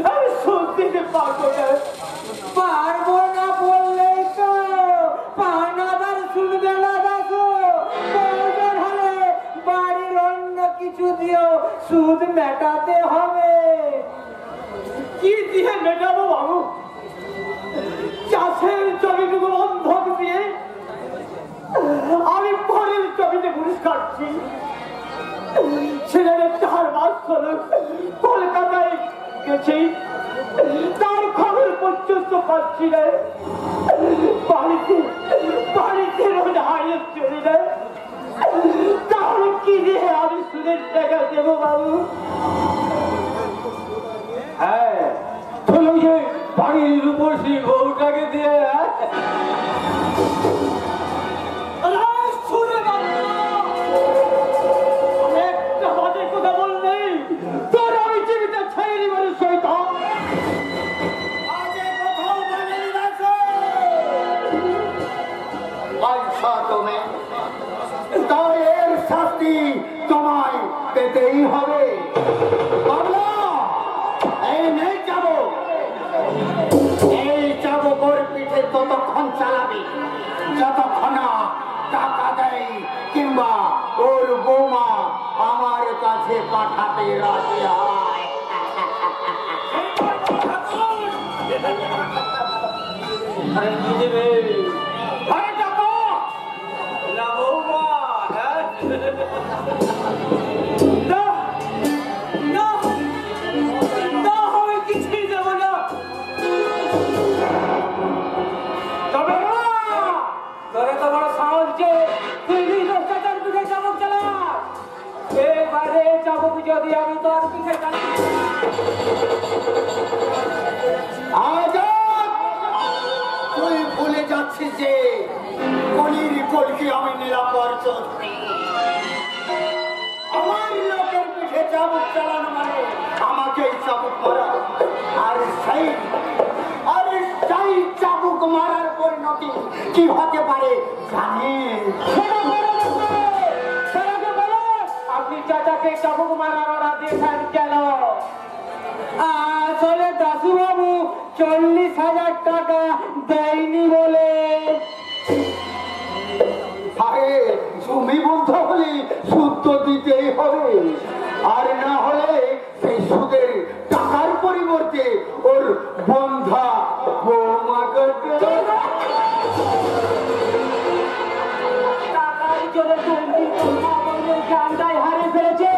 আমি দিতে পারবো না। পারবো না বললেই তো পাওনাদার শুনবে না। দেখো প্রয়োজন হলে বাড়ির অন্য কিছু দিয়েও সুদ মেটাতে হবে। কি দিয়ে মেটাবো বাবু? চাষের জমিটুকু বন্ধক দিয়ে আমি পরের জমিতে ঘুষ কাটছি। ছেলেদের 4 মাস হলো কলকাতায় গেছি, তার খবর পর্যন্ত পাচ্ছি না। বাড়িতে রোজ হারিয়ে চলে যায়। তাহলে কি দিয়ে আমি সুদের টাকা দেবো বাবু? হ্যাঁ, চলো যে বাড়ির রূপসী বউটাকে দিয়ে একটা বাজে কথা বললে তোর আমি জীবিত ছেড়ে দিবার সহিত তুমি তবে এর শাস্তি তোমায় পেতেই হবে। এই চাবুকের পিঠে ততক্ষণ চালাবি যতক্ষণ টাকা দেয় কিংবা ওর বৌমা আমার কাছে পাঠাতে রাজি হয়। যদি আমি তোর পিঠে তুই ভুলে যাচ্ছিস যে কলির কলকি আমি নিরাপদ চলছি। আমার লোকের পিঠে চাবুক চালানো মানে আমাকেই চাবুক মারা। আর সেই চাবুক মারার পরিণতি কি হতে পারে জানেন? আপনি চাচাকে চাবুক মারার অর্ডার দিয়েছেন কেন? আসলে দাসুবাবু 40,000 টাকা দেয়নি বলে। আরে জমি বন্ধ হলে সুদ তো দিতেই হবে, আর না হলে সেই সুদের টাকার পরিবর্তে ওর বন্ধা বৌমা করতে টাকার জন্য জানটাই হারিয়ে ফেলেছে।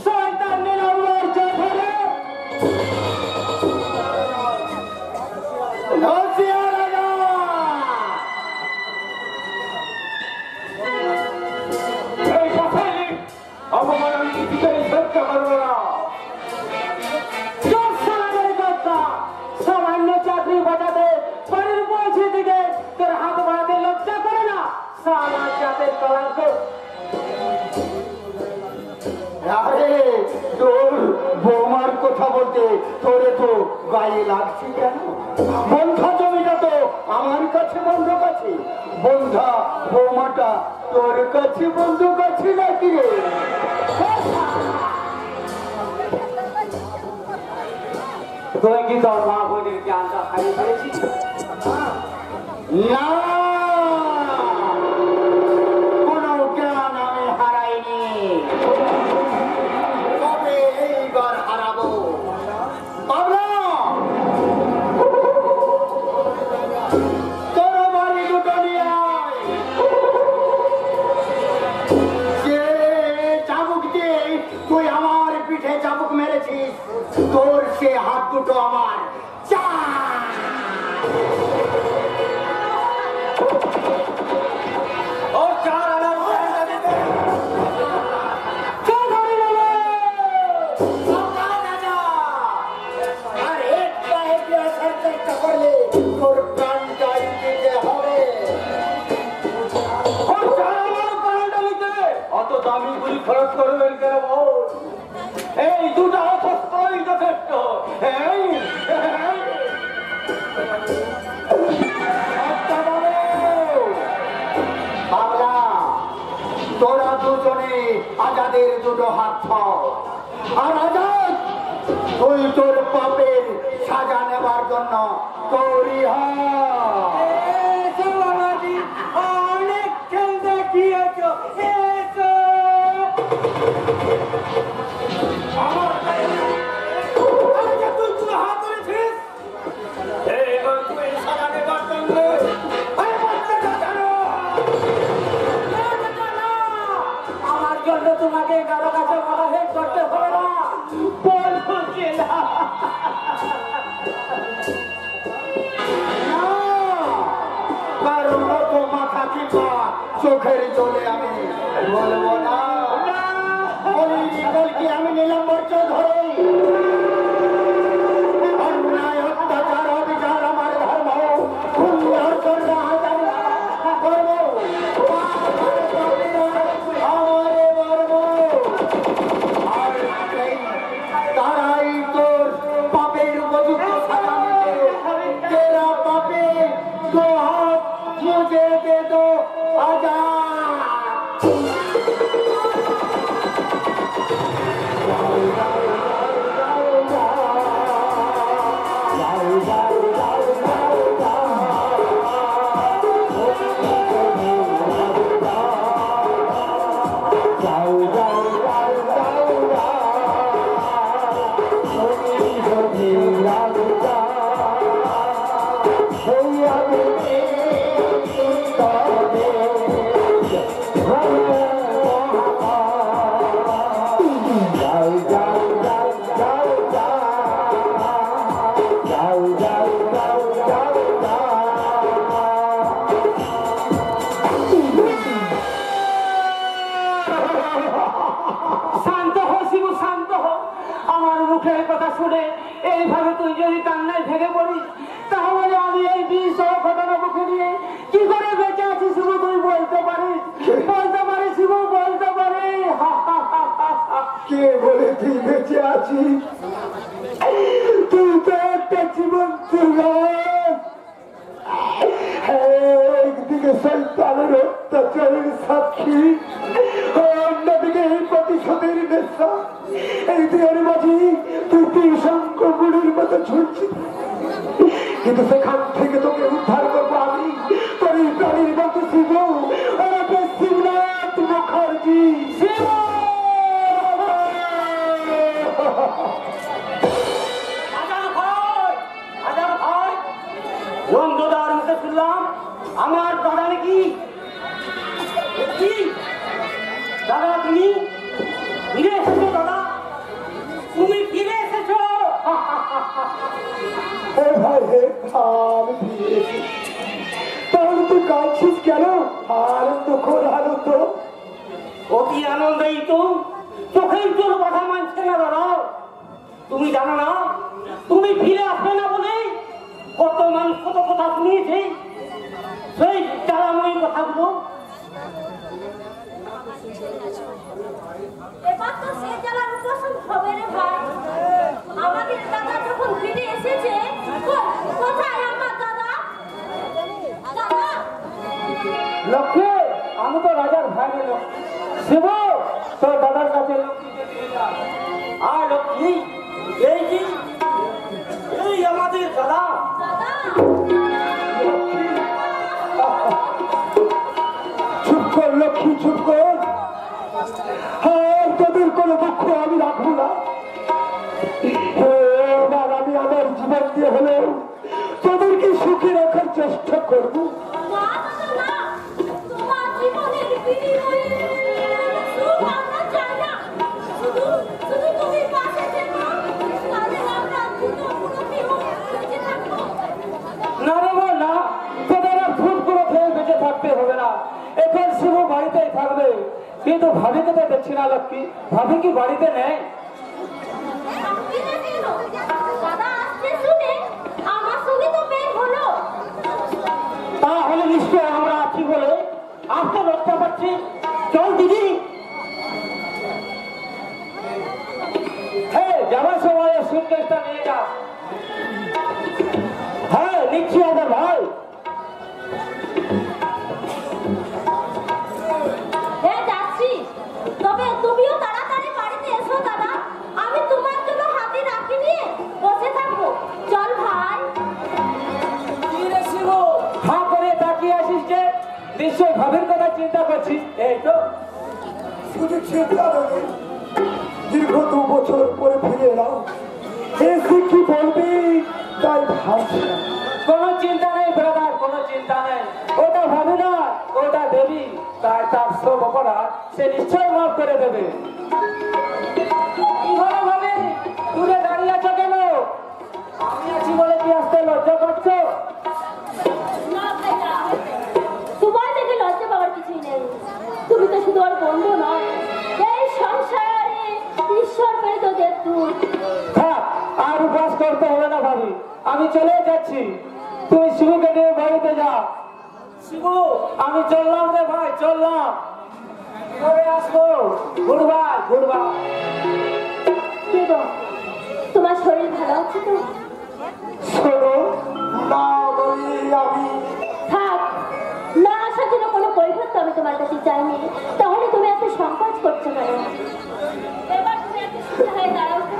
শয়তান নিরঙ্গর চোখে সামান্য চাকরি বাঁচাতে বাড়ির পৌঁছে দিকে তোর হাত বাড়াতে লজ্জা করে না? সামান্য জাতের কলঙ্ক। আরে তোর বৌমার কথা বলতে তোরে তো গায়ে লাগছে কেন? বন্ধা জমিটা তো আমার কাছে বন্ধক আছে, বন্ধা বৌমাটা তোর কাছে বন্ধক আছে নাকি রে? তুই কি তোর মা বোনের জ্ঞানটা হারিয়ে ফেলেছিস? না, কোনো জ্ঞান আমি হারাইনি, তবে এইবার হারাবো। তোর বাড়ি দুটো নিয়ে আয়। যে চাবুক দিয়ে তুই আমার পিঠে চাবুক মেরেছিস, তোর সে হাত দুটো আমার তোর প্রাণটাই দিতে হবে। অত দামি গুলি খরচ করবেন কেন বল? এই দুটো অস্ত্রই যথেষ্ট। বাবলা, তোরা দুজনে আজাদের দুটো হাত ধর। আর আজাদ, তুই তোর পাপের সাজা নেব সুখের চলে আমি বলবো না। বলি কি আমি নিলাম বর্ষ ধরে অন্যায় অত্যাচার অবিচার আমার ধর্ম করবো তারাই তোর পাপের উপযুক্ত সাজা দিবে। তেরা পাপে তো হাত মুঝে দে দো আজাদ। শান্ত হো শিবু, শান্ত হো। আমার মুখের কথা শুনে এইভাবে তুই যদি কান্নায় ভেঙে পড়িস, তাহলে আমি এই বিষ ঘটনা মুখে নিয়ে কি করে বেঁচে আছি শিবু তুই বলতে পারিস? বলতে পারিস শিবু, বলতে পারিস? কে বলে তুই বেঁচে আছিস? তুই তো একটা জীবন একদিকে শয়তানের অত্যাচারের সাক্ষী, অন্যদিকে এই প্রতিশোধের নেশা। এই দুয়ের মাঝে তুই ত্রিশঙ্ক গুলির মতো ঝুলছিস, কিন্তু সেখান থেকে তোকে উদ্ধার করবো আমি, তোর এই প্রাণীর মতো শিব, শিবনাথ মুখার্জি। রঙ্গদার মুখে শুনলাম আমার দাদা নাকি। কি দাদা তুমি ফিরে এসেছো? দাদা তুমি ফিরে এসেছো? আমি ফিরে এসেছি। তাহলে তুই কাঁদছিস কেন? আনন্দ কর, আনন্দ। অতি আনন্দেই তো চোখের জোর কথা মানছে না দাদা। তুমি জানো না তুমি ফিরে আসবে না বলে কত মানুষ কত কথা শুনিয়েছে, সেই জ্বালাময়ী কথাগুলো। এবার তো সে জ্বালার উপশম হবে রে ভাই। আমাদের দাদা যখন ফিরে এসেছে, কোথায় আমার দাদা? দাদা লক্ষ্মী, আমি তো রাজার ভাই লোক শিব, তোর দাদার কাছে আর লক্ষ্মী এই কি এই আমাদের দাদা। দাদা চুপ কর লক্ষ্মী, চুপ কর। আর তোদের কোনো দুঃখ আমি রাখবো না। এবার আমি আমার জীবন দিয়ে হলেও তোদেরকে সুখী রাখার চেষ্টা করবো। না দাদা না, তোমার জীবনের বিনিময়ে সুখ আমরা চাই না। শুধু শুধু তুমি পাশে থেকো, তাহলে আমরা দুটো পুরোটি বেঁচে থাকবো। না রে মা, না, তোদের আর ফুট করে খেয়ে বেঁচে থাকতে হবে না। এখন শিব বাড়িতেই থাকবে, কিন্তু ভাবিকে তো দেখছি না লক্ষ্মী। ভাবি কি বাড়িতে নেই? থাকবি না কেন? দাদা আসছে শুনে আমার সঙ্গে তো বের হলো। তাহলে নিশ্চয় আমরা আছি বলে আসতে লক্ষ্য পাচ্ছি। চল দিদি। হ্যাঁ, যাবার সময় সুটকেসটা নিয়ে যা। হ্যাঁ নিচ্ছি আমার ভাই। হ্যাঁ যাচ্ছি, তবে তুমিও তাড়াতাড়ি বাড়িতে এসো দাদা। আমি তোমার জন্য হাতে রাখি নিয়ে বসে থাকবো। চল ভাই। কি রে শিব, হাঁ করে তাকিয়ে আসিস যে? নিশ্চয় ভাবির কথা চিন্তা করছিস। এই তো শুধু চিন্তা নয়, দীর্ঘ 2 বছর পরে ফিরে এলাম। এসে কি বলবি তাই ভাবছি। কোনো চিন্তা নেই ব্রাদার, কোনো চিন্তা নেই। ওটা ভাবি না, ওটা দেবী, তাই তার সব অপরাধ সে নিশ্চয় মাফ করে দেবে। কি হলো ভাবি, দূরে দাঁড়িয়ে আছো কেন? আমি আছি বলে কি আসতে লজ্জা করছো? না ভাই না, তোমার থেকে লজ্জা পাওয়ার কিছুই নেই। শুধু আর বন্ধু নয়, এই সংসারে ঈশ্বর পেয়ে তোদের তুই। থাক, আর উপাস করতে হবে না ভাবি, আমি চলে যাচ্ছি। তুমি শিবুকে নিয়ে বাড়িতে যা। শিবু, আমি চললাম রে ভাই, চললাম, পরে আসবো। Good bye, good bye. কি গো, তোমার শরীর ভালো আছে তো? শোনো না বলি আমি থাক, না আসার জন্য কোনো কৈফিয়ত তো আমি তোমার কাছে চাইনি, তাহলে তুমি এত সংকোচ করছো কেন? এবার তুমি একটু সোজা হয়ে দাঁড়াও তো।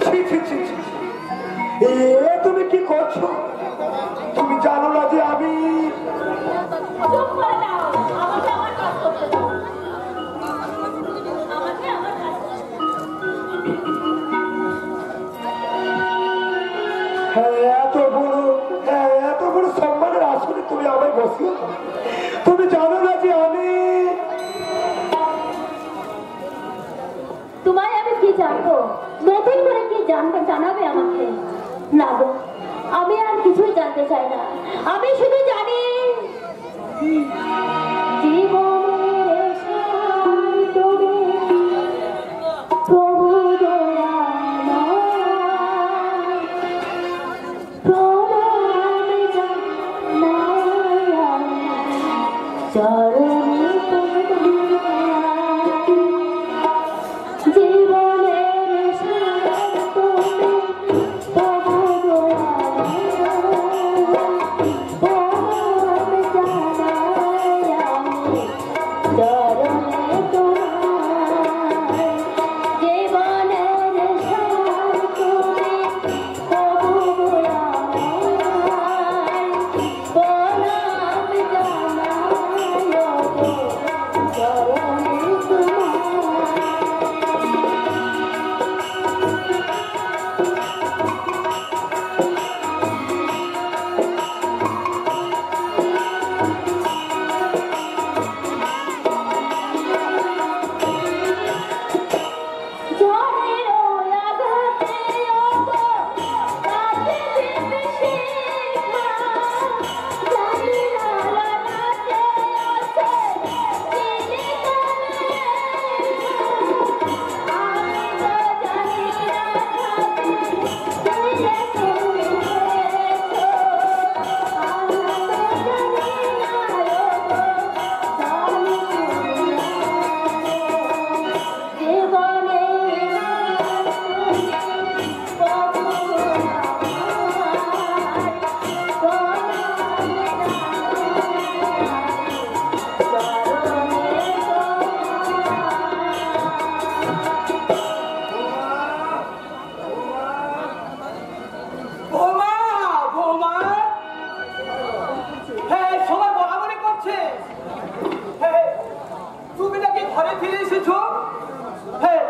ছি, ছি, ছি, ছি। তুমি কি করছো? তুমি জানো না যে আমি চুপ করে দাও, আমাকে আমার কাজ করতে দাও। আমাকে আমার কাজ করতে দাও। এত বড় সম্মানের আসলে তুমি আমায় বসিয়ে দাও। তুমি জানো না যে আমি তোমায় আমি কি জানবো? নতুন করে কি জানবো জানাবে আমাকে? না গো, আমি আর কিছুই জানতে চাই না। আমি শুধু জানি জীবনের সার তুমি, প্রভু দয়াময়, প্রণাম জানাই আমি চরণে তোমার। জীবনের সার তুমি, প্রভু দয়াময়, প্রণাম জানাই আমি চরণে তোমার। জীবনের সার তুমি, প্রভু দয়াময়, প্রণাম জানাই আমি চরণে তোমার। ঝড়ের আঘাতে ওগো রাতে দেবে শিখা, জানিনা রাতে আছে চিনি আমি তো জানি না দিলে তুমি এসো, আমি তো জানি না ওগো জানি তুমি বৌমা, বৌমা, হ্যাঁ সবাই বরাবরই করছে। হ্যাঁ, তুমি নাকি ঘরে ফিরে এসেছো? হ্যাঁ,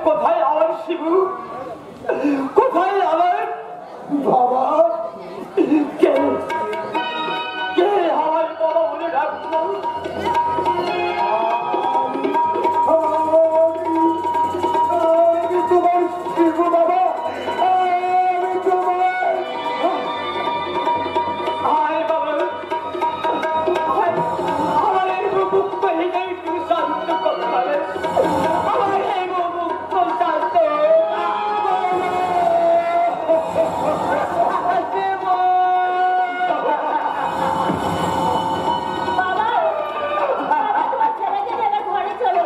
কোথায় আমার শিবু? কোথায় আমার বাবা কে কে আমার বাবা বলে ডাকছো? আমি তোমার শিবু বাবা, আমি তোমার আয় বাবা, আয়, আমার এই মুক্ত হৃদয় তুমি শান্ত করতে পারে, আমার এই মুক্ত শান্ত বাবা, তোমার ছেলেকে নিয়ে এবার ঘরে চলো।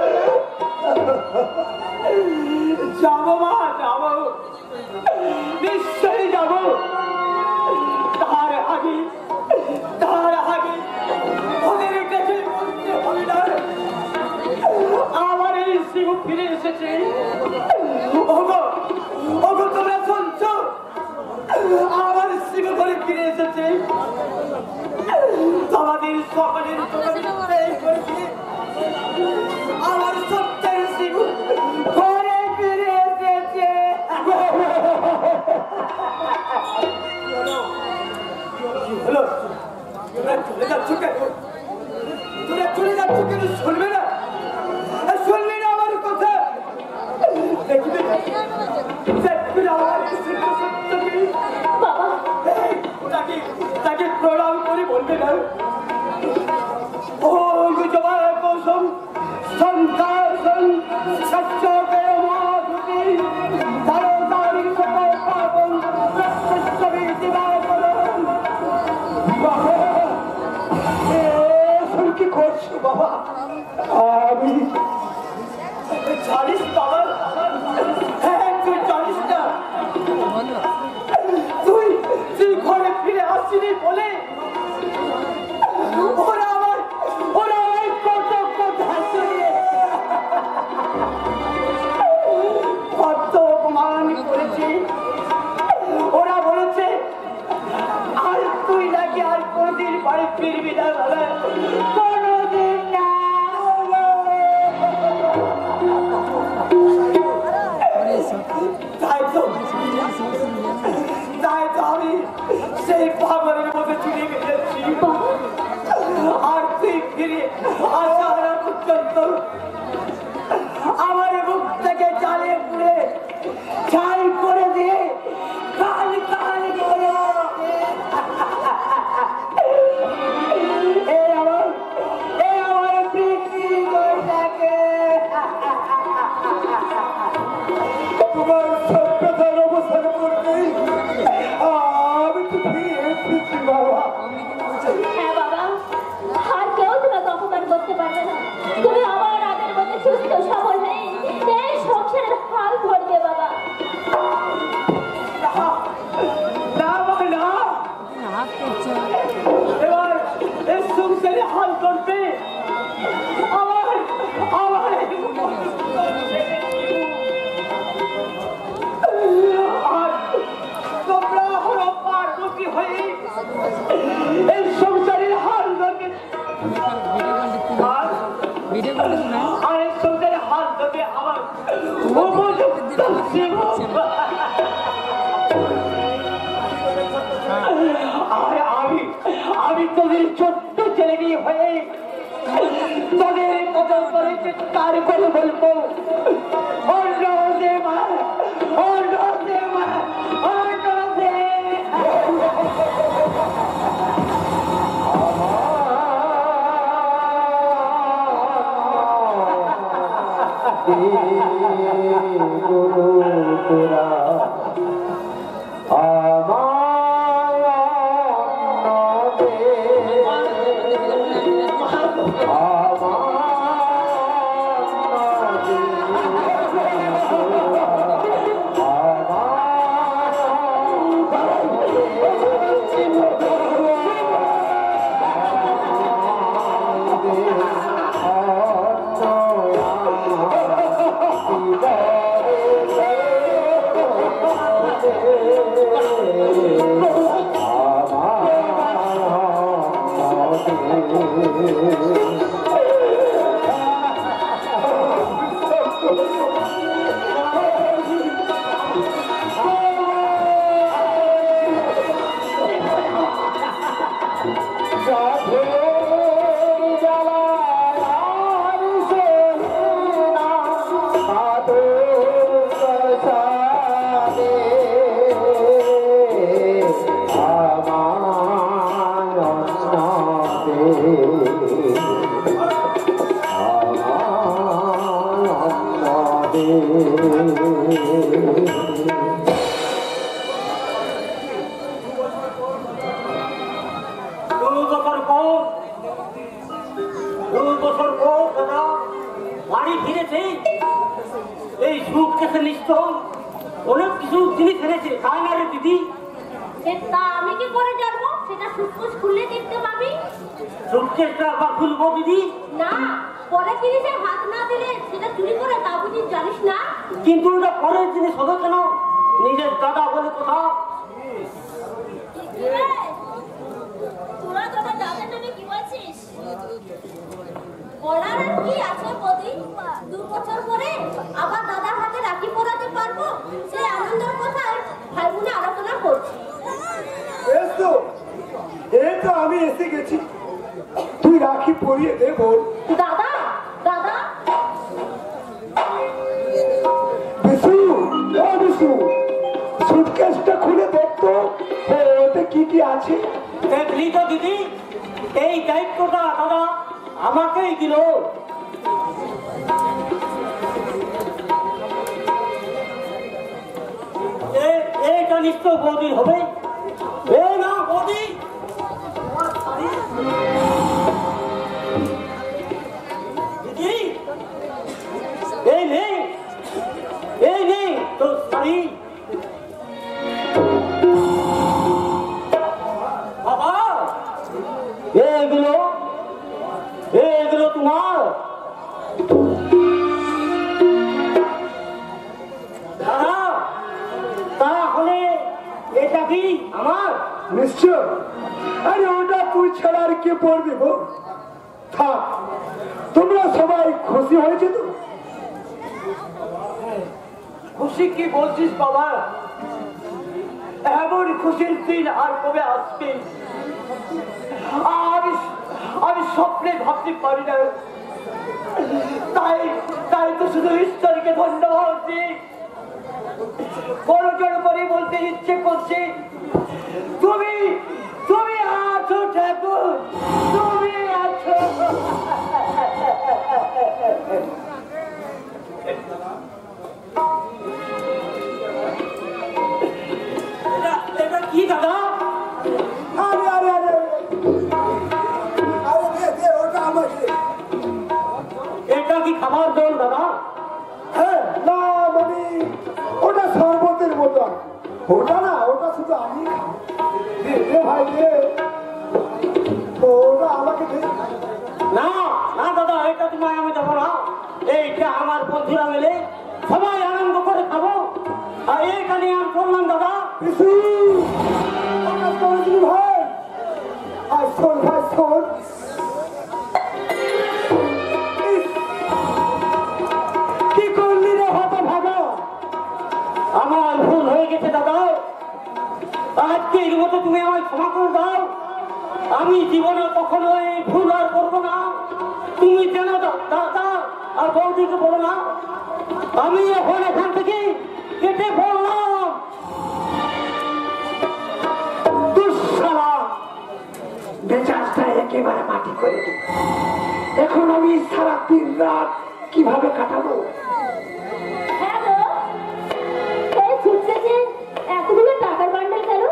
যাবো মা, যাবো, নিশ্চয়ই যাবো। তার আগে ওদের কাছে বলতে হবে না আমার এই শিবু ফিরে এসেছে। ওগো, ওগো তোমরা শুনছো? আমার শিবু ঘরে ফিরে এসেছে। তোমাদের সকলের চোখে করেছে আমার সত্যের শিবু ঘরে ফিরে এসেছে। হলো, তোরা চলে যাচ্ছ কেন? তোরা চলে যাচ্ছ কেন শুনবে না? বাবা তাকে প্রণাম করে বলবে না ও জমা কৌশল সংকাশন সত্যকে মাধুরী তারতারি সকল পাবন সত্যবে দিবায় করুন বাবা কি করছো বাবা আমি জানিস বাবা হ্যাঁ তুই জানিস না তুই ঘরে ফিরে আসছিলি বলে ওরা আমার কত অপমান করেছে ওরা বলেছে আর তুই নাকি আর কোনদিন বাড়ি ফিরবি না দাদা কোনদিন না তাই তো আমি সেই পাগলের মধ্যে চুরি গেছি আর তুই ফিরে আসা পর্যন্ত আমার মুখ থেকে জ্বালিয়ে পুড়ে ছাই করে দিয়ে কাল করে আমার বিক্রি করে থাকে তোমার সভ্যতার অবস্থান করতে আমি তো ফিরে এসেছি বাবা হ্যাঁ বাবা আর কেউ তোমাকে অপমান করতে পারবে না তুমি আমার আগের মতো সুস্থ সবল নেই এই সংসারের হাল ধরবে বাবা এবার এই সংসারে হাল করবে আমার তোমরা হলো পার্বতী হয়ে এই সংসারের হাল ধরবে আর এই সংসারের হাল ধরবে আমার উপযুক্ত আর আমি তোদের ছোট্ট ছেলে নিয়ে হয়ে তোদের কদল করে চিৎকার করে বলবো বাড়ি ফিরেছে এই সুখ কেসে নিশ্চয় অনেক কিছু জিনিস এনেছে তাই না রে দিদি তা আমি কি করে জানবো সেটা সুটকেস খুললে দেখতে পাবি সুটকেসটা আবার খুলবো দিদি না পরে জিনিসে হাত না দিলে সেটা চুরি করে তা বুঝি জানিস না কিন্তু ওটা পরের জিনিস হবে কেন নিজের দাদা বলে কথা তোরা তোরা দাদার নামে কি বলছিস বলার আর কি আছে বদি 2 বছর পরে আবার দাদার হাতে রাখি পরাতে পারবো সেই আনন্দের কথা ভাই বোনে আলোচনা করছি এই তো আমি এসে গেছি তুই রাখি পরিয়ে দে বোন দাদা দাদা বিশু কি আছে? দেখলি তো দিদি, এই দায়িত্বটা দাদা আমাকেই দিল। এইটা নিশ্চয় বৌদির হবে। এই না বৌদি, দিদি এই নেই তো শাড়ি। বাবা এগুলো তোমার? দাদা তাহলে এটা কি আমার? নিশ্চয়। আরে ওটা তুই ছাড়া আর কে পড়বি গো? থাক, তোমরা সবাই খুশি হয়েছে তো? খুশি কি বলছিস বাবা? এমন খুশির দিন আর কবে আসবে আমি স্বপ্নে ভাবতে পারি না। তাই তো শুধু ঈশ্বরকে ধন্যবাদ দিই। বড় জোর করে বলতে ইচ্ছে করছে, তুমি আছো ঠাকুর, তুমি আছো। এটা কি দাদা? আরে আরে আরে আরে ওটা আমাকে। এটা কি খাবার জল দাদা? হ্যাঁ, না মানে ওটা শরবতের বোতল। ওটা না, ওটা শুধু আমি ভাই দে, ওটা আমাকে দে। না না দাদা, এটা তোমায় আমি দেবো না। এইটা আমার বন্ধুরা মিলে সবাই আনন্দ করে খাবো, আর এইটা নিয়ে আমি করলাম দাদা। পিসু, ওটা তোর দিদি ভাই। আর শোন ভাই শোন, কি করলি রে হতভাগা? আমার ভুল হয়ে গেছে দাদা, আজকে এর মতো তুমি আমায় ক্ষমা করে দাও। আমি জীবনে কখনো এই ভুল আর করবো না। তুমি যেন দাদা আর বৌদিকে বলো না আমি এখন এখান থেকে কেটে পড়লাম। দুঃশালা, মেজাজটা একেবারে মাটি করে দিল। এখন আমি সারা দিন রাত কিভাবে কাটাবো? হ্যাঁ গো, এই ছুটছে যে এতগুলো টাকার বান্ডেল কেন?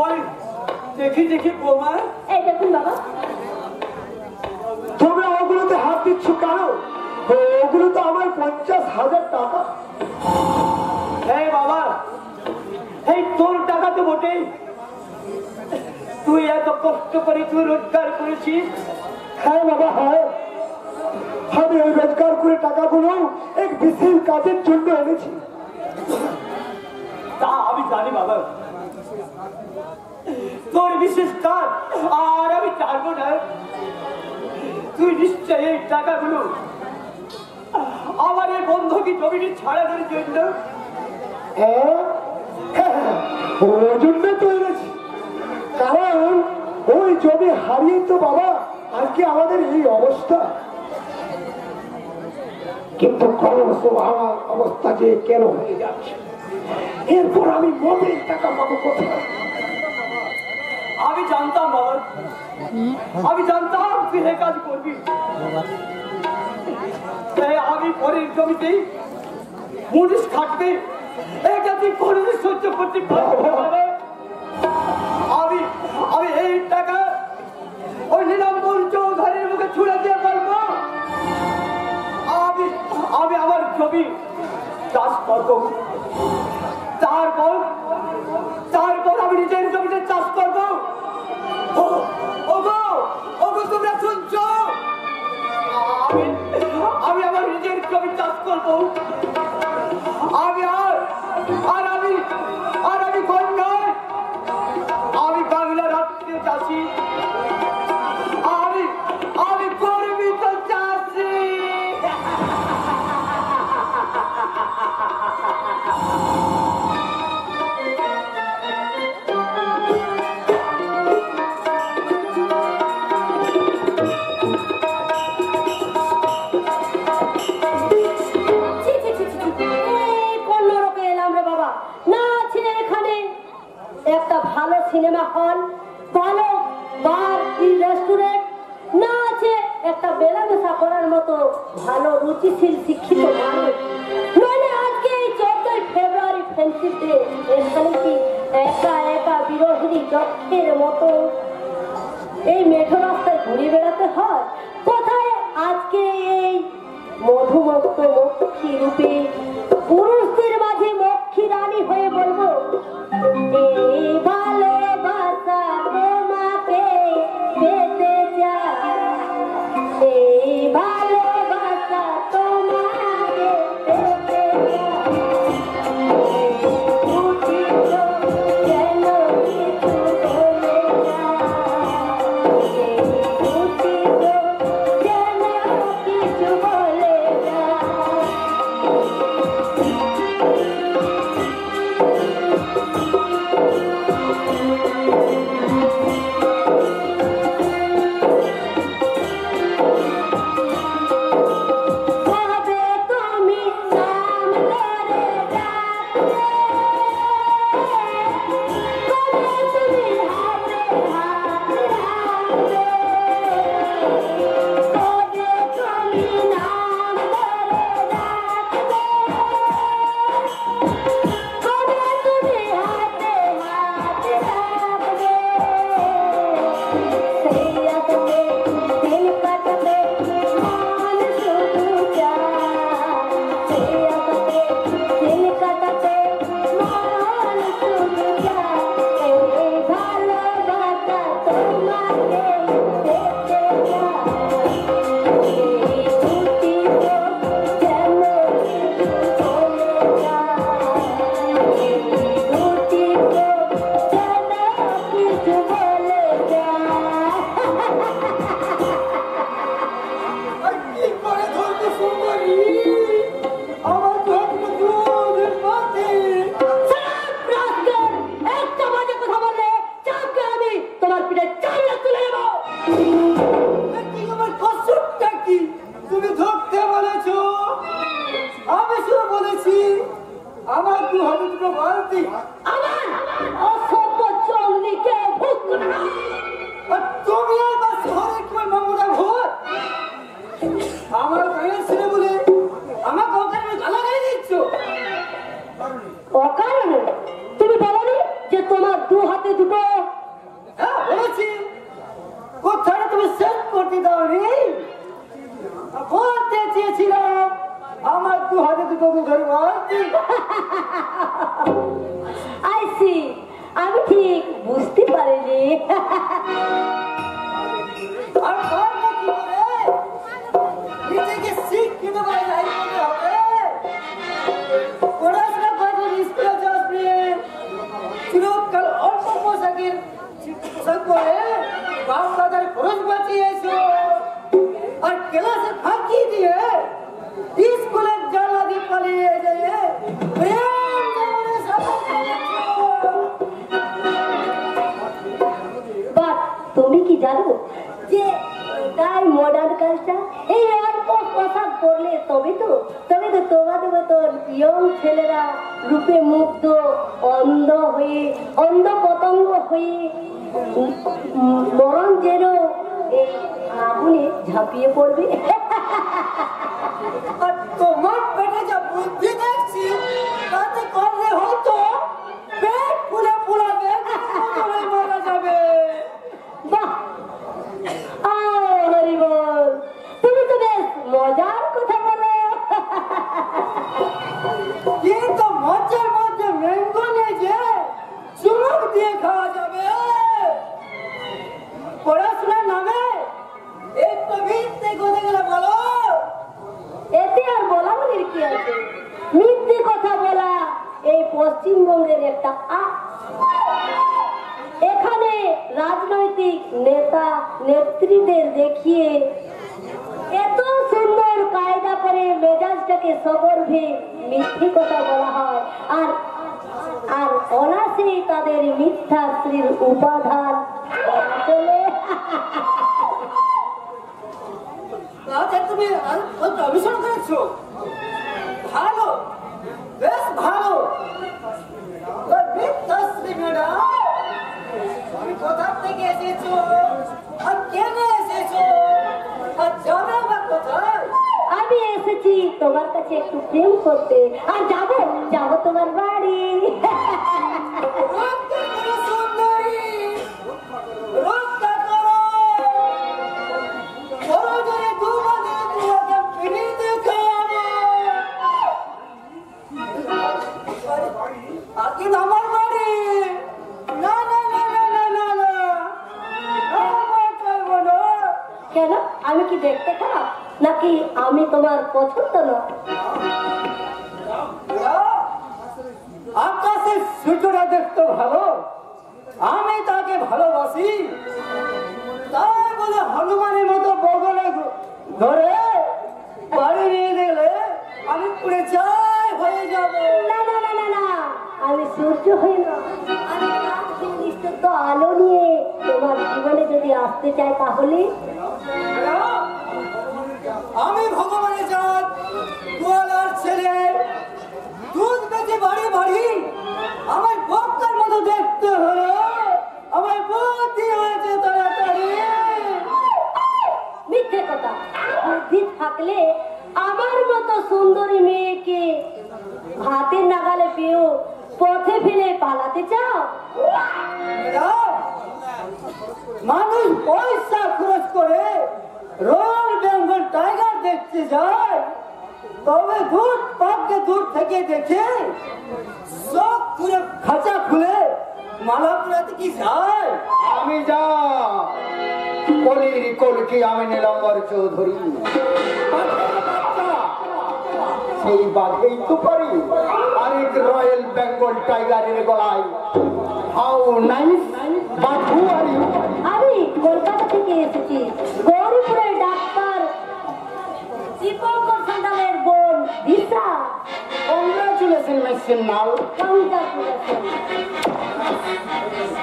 ওই দেখি বৌমা, এই দেখুন বাবা, তোমরা ওগুলোতে হাত দিচ্ছ কেন? ওগুলো তো আমার 50,000 টাকা। এই বাবা, এই তোর টাকা তো বটেই। তুই এত কষ্ট করে তুই রোজগার করেছিস। হ্যাঁ বাবা, হ্যাঁ, আমি ওই রোজগার করে টাকাগুলো এক বিশেষ কাজের জন্য এনেছি। তা আমি জানি বাবা, তোর বিশেষ কাজ আর আমি জানবো না। তুই নিশ্চয়ই এই টাকাগুলো আমার এই বন্ধকি জমিটি ছাড়ানোর জন্য। হ্যাঁ, ওই জন্য তো এনেছি, কারণ ওই জমি হারিয়ে তো বাবা আজকে আমাদের এই অবস্থা। কিন্তু ক্রমশ আমার অবস্থা যে কেন হয়ে যাচ্ছে, এরপর আমি মোটেই টাকা পাবো কোথায়? আমি জানতাম বাবা, আমি জানতাম তুই এই কাজ করবি। তাই আমি পরের জমিতেই মুনিশ খাটবে, এটা তুই কোনোদিন সহ্য করতে পারবি না বাবা। আমি এই টাকা ওই নীলাম্বর চৌধুরীর মুখে ছুড়ে দিয়ে বলবো আমি আমার জমি চাষ করবো। তারপর আমি নিজের জমিতে চাষ করবো। ওগো তোমরা শুনছো? আমি আমার নিজের জমি চাষ করবো। আমি কন্যায়, আমি বাংলা রাষ্ট্রীয় চাষি, আমি গর্বিত চাষি। একটা ভালো সিনেমা হল, ভালো বার, রেস্টুরেন্ট, না আছে একটা মেলামেশা করার মতো ভালো রুচিশীল শিক্ষিত মানুষ। নইলে আজকে এই 14ই ফেব্রুয়ারি ফ্রেন্ডশিপ ডে এখানে কি একা একা বিরোধী যক্ষের মতো এই মেঠো রাস্তায় ঘুরে বেড়াতে হয়? কোথায় আজকে এই মধুমত্ত মক্ষী রূপে পুরুষদের মাঝে মক্ষী রানী হয়ে বলবো, এই ভালোবাসা তোমাকে পেতে চাই, এই ভালোবাসা তোমাকে পেতে চাই, যেন কিছু বলে যায়, যেন কিছু বলে যায়। কবে তুমি নাম ধরে ডাকবে, কবে তুমি হাতে হাত রাখবে, কবে তুমি নাম ধরে ডাকবে, কবে তুমি হাতে হাত রাখবে, সেই রাতে দিন কাটাতে মন শুধু চায়, সেই রাতে দিন কাটাতে মন শুধু চায়, এই ভালোবাসা তোমাকে পেতে চায়, এই ছুটি তো যেন কিছু বলে যায়, এই ছুটি তো যেন কিছু বলে যায়। আর কি করে ধরবো সুন্দরী? আমার ধর্ম দুধের পথে। সাপ রাস্কেল! একটা বাজে কথা বললে চাপকে আমি তোমার পিঠে চালিয়ে তুলে নেবো। কি আমার কষ্টটা কি? তুমি ধরতে বলেছো, আমি শুধু বলেছি আমার 2 হাতে 2 বালতি। আমার অসভ্য চন্ডিকে ভূত করে না। আর তুমি আমার শহরে তোমার মামুরা ভোট আমার গায়ে ছেলে বলে আমার ওখানে গালাগালি দিচ্ছ। অকারণে তুমি বলনি যে তোমার 2 হাতে 2 হ্যাঁ বলেছি, কোথায় তুমি সেট করতে দাওনি? বলতে চেয়েছিলাম আমার 2 হাতে 2 মুখের বালতি। আইসি, আমি ঠিক বুঝতে পারিনি। আর পারবো কি করে? নিজেকে শিক্ষিত করে লাইন করতে হবে। পড়াশোনা করে স্কুলে যাবে, চিরকাল অল্প পোশাকের পোশাক পরে বাপ দাদার খরচ বাঁচিয়েছো, আর ক্লাসে ফাঁকি দিয়ে স্কুলের জ্বালা দিয়ে পালিয়ে যেয়ে প্রেম জীবনে সাফল্য পেয়েছো। বাট তুমি কি জানো যে এটাই মডার্ন কালচার? এই অল্প পোশাক পরলে তবে তো তোমাদের মতন ইয়ং ছেলেরা রূপে মুগ্ধ, অন্ধ হয়ে, অন্ধ পতঙ্গ হয়ে মরণ যেন এই আগুনে ঝাঁপিয়ে পড়বে। আর তোমার পেটে যা বুদ্ধি দেখছি তাতে করলে হয়তো পেট ফুলে ফুলাবে, তুমি মারা যাবে। বাহ! হরি বল, তুমি তো বেশ মজার কথা বলো। কিন্তু মজার মধ্যে ম্যাঙ্গো নেই যে চুমুক দিয়ে খাওয়া যাবে। পড়াশোনার নামে একটু মিথ্যে কথা গেলে বলো। এতে আর বলা বলির কি আছে? মিথ্যে কথা বলা এই পশ্চিমবঙ্গের একটা এখানে রাজনৈতিক নেতা নেত্রীদের দেখিয়ে এত সুন্দর কায়দা করে মেজাজটাকে সগর্ভে মিথ্যে কথা বলা হয়, আর আর অনাসেই তাদের মিথ্যাশ্রীর উপাদান চলে। তাহলে তুমি অভিশন করেছো, ভালো, বেশ ভালো। মিথ্যাশ্রী ম্যাডাম এসেছো আর কেন এসেছো আর যাবে বা কোথায়? আমি এসেছি তোমার কাছে একটু প্রেম করতে, আর যাবো যাবো তোমার বাড়ি। রক্ষা করো সুন্দরী, রক্ষা করো। প্রয়োজনে দুবারে তোমাকে ফিরিতে খাওয়াবো। আগে আমার বাড়ি। না না না না না না না, আমার চাইবো না। কেন, আমি কি দেখতে খারাপ নাকি আমি তোমার পছন্দ না? আকাশের সূর্যটা দেখতে ভালো, আমি তাকে ভালোবাসি, তাই বলে হনুমানের মতো বগলে ধরে বাড়ি নিয়ে গেলে আমি পুড়ে চাই হয়ে যাব। না না না না না, আমি সূর্য হই না, আমি রাত নিস্তব্ধ আলো নিয়ে তোমার জীবনে যদি আসতে চাই তাহলে আমি ভগবানের জাত গোয়ালার ছেলে, দুধ বেঁচে বাড়ি বাড়ি আমার বক্তার মতো দেখতে হলো, আমার বুদ্ধি হয়েছে তাড়াতাড়ি। মিথ্যে কথা, বুদ্ধি থাকলে আমার মতো সুন্দরী মেয়েকে হাতের নাগালে পেয়েও পথে ফেলে পালাতে চাও? ম্যাডাম, মানুষ পয়সা খরচ করে রয়্যাল বেঙ্গল টাইগার দেখতে যায়, তবে দূর পাককে দূর থেকে দেখে সব পুরো খাঁচা খুলে মালা পুরাতে কি যায়? আমি যা কলির কলকি আমি নীলম্বর চৌধুরী, সেই বাঘেই তো পারি আরেক রয়্যাল বেঙ্গল টাইগারের গলায়। হাউ নাইস বাঘু আর ইউ। আমি কলকাতা থেকে এসেছি, গৌরীপুরের ডাক্তার দীপঙ্কর সান্যালের বোন দিশা। কংগ্রাচুলেশন মিস্টার নাল। কংগ্রাচুলেশন।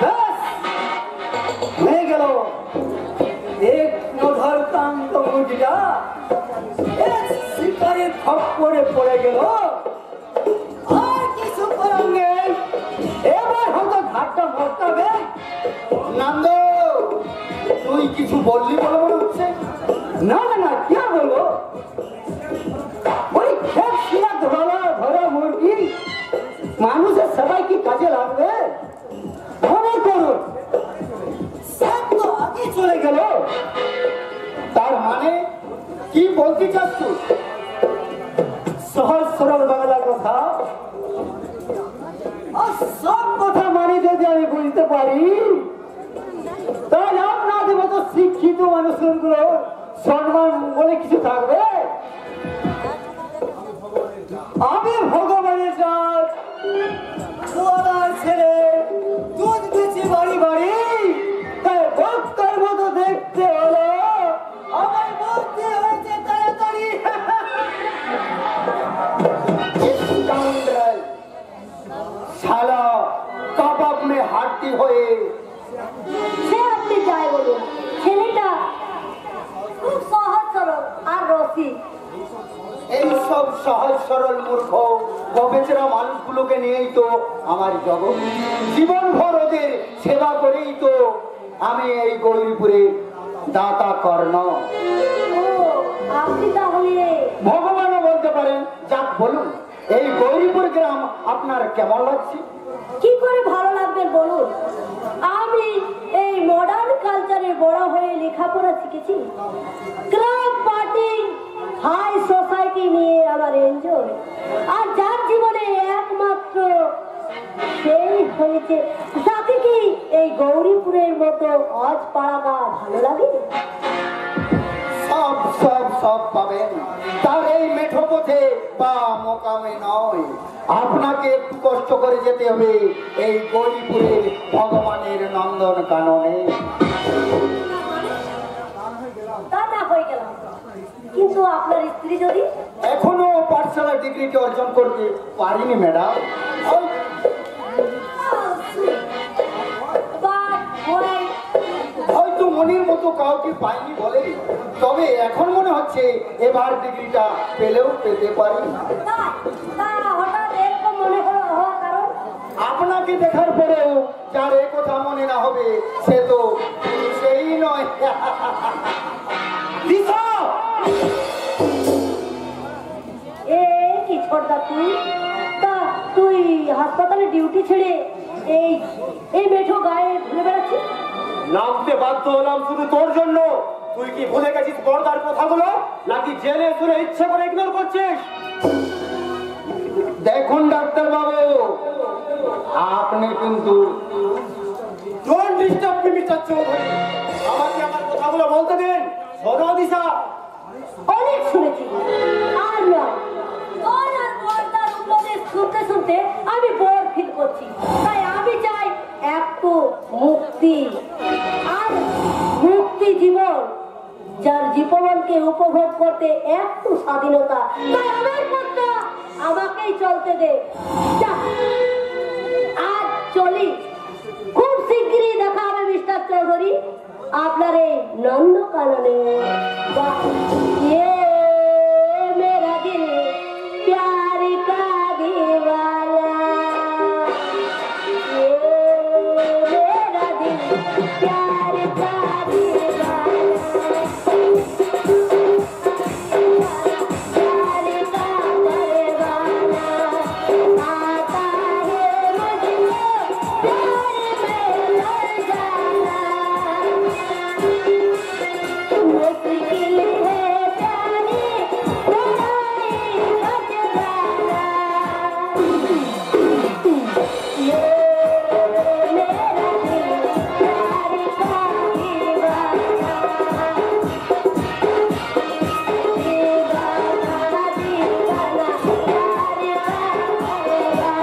ব্যাস, হয়ে গেল এক নধর কান্ত মুজিরা এক শিকারের খপ্পরে পড়ে গেল। আর কিছু করার নেই, এবার হয়তো ঘাটটা মরতাবে। নন্দ, তুই কিছু বললি বলে মনে হচ্ছে? না না না, কি আর বলবো, ওই খেত শিলা ধরা মুরগি মানুষের সবাই কি কাজে লাগবে? মনে করুন সব তো আগে চলে গেল। তার মানে কি বলতে চাস তুই? সহজ সরল বাংলা কথা, আর সব কথা মানে যদি আমি বুঝতে পারি, তাহলে আপনাদের মতো শিক্ষিত মানুষগুলো সম্মান বলে কিছু থাকবে? আমি ভগবানের জাত গোয়ালার ছেলে, দুধ বেচে বাড়ি বাড়ি, তাই ভক্তর মতো দেখতে হলো, আমার বুদ্ধি হয়েছে তাড়াতাড়ি। শালা কাবাব মে হাড্ডি হয়ে সে আপনি যাই বলুন, ছেলেটা খুব সহজ সরল আর রসিক। এই সব সহজ সরল মূর্খ গবেচরা মানুষগুলোকে নিয়েই তো আমার জগৎ। জীবনভর ওদের সেবা করেই তো আমি এই গৌরীপুরে দাতা কর্ণ। ও, আপনি তাহলে ভগবানও বলতে পারেন। যাক বলুন, এই গৌরীপুর গ্রাম আপনার কেমন লাগছে? কি করে ভালো লাগবে বলুন? আমি এই মডার্ন কালচারে বড় হয়ে লেখাপড়া শিখেছি, ক্লাব পার্টি হাই সোসাইটি নিয়ে আমার এনজয়, আর যার জীবনে একমাত্র সেই হয়েছে, তাকে কি এই গৌরীপুরের মতো অজ পাড়াগা ভালো লাগে? সব সব সব পাবেন, তার এই মেঠো পথে বা মোকামে নয়। আপনাকে একটু কষ্ট করে যেতে হবে এই গৌরীপুরের ভগবানের নন্দন কাননে। তা না হয়ে গেলাম, কিন্তু আপনার স্ত্রী যদি এখনো পাঠশালা ডিগ্রিটি অর্জন করতে পারিনি ম্যাডাম। হয়তো মনের মতো কাউকে পাইনি বলে, তবে এখন মনে হচ্ছে এবার ডিগ্রিটা পেলেও পেতে পারি। হঠাৎ এরকম মনে হওয়ার কারণ? আপনাকে দেখার পরেও যার এ কথা মনে না হবে সে তো দিশা! এ কি ছোটদা তুই? তা তুই হাসপাতালে ডিউটি ছেড়ে এই এই মেঠো গায়ে ঘুরে বেড়াচ্ছিস? নামতে বাধ্য হলাম শুধু তোর জন্য। তুই কি ভুলে গেছিস পর্দার কথাগুলো, নাকি জেনে শুনে ইচ্ছে করে ইগনোর করছিস? দেখুন ডাক্তার বাবু, আপনি কিন্তু don't disturb me mister Chowdhury. আমাকে আমার কথাগুলো বলতে দিন। শোনো দিশা, অনেক শুনেছি, আর নয়। তোর আর পর্দার উপদেশ শুনতে শুনতে আমি বোর ফিল করছি। তাই আমি চাই একটু মুক্তি, আর মুক্তি জীবন, যার জীবনকে উপভোগ করতে একটু স্বাধীনতা। তাই আমার পথটা আমাকেই চলতে দে। যা, আজ চলি। খুব শিগগিরই দেখা হবে মিস্টার চৌধুরী আপনার এই নন্দকাননে। ये मेरा दिल प्यार का दीवाना, ये मेरा दिल प्यार का दीवाना, प्यार का परवाना, आता है मुझको प्यार में लड़ जाना। मुश्किल है जाने लड़ाई बच जाना, ये मेरा दिल प्यार का दीवाना, दीवाना दीवाना प्यार का परवाना, आता है मुझको प्यार में लड़ जाना।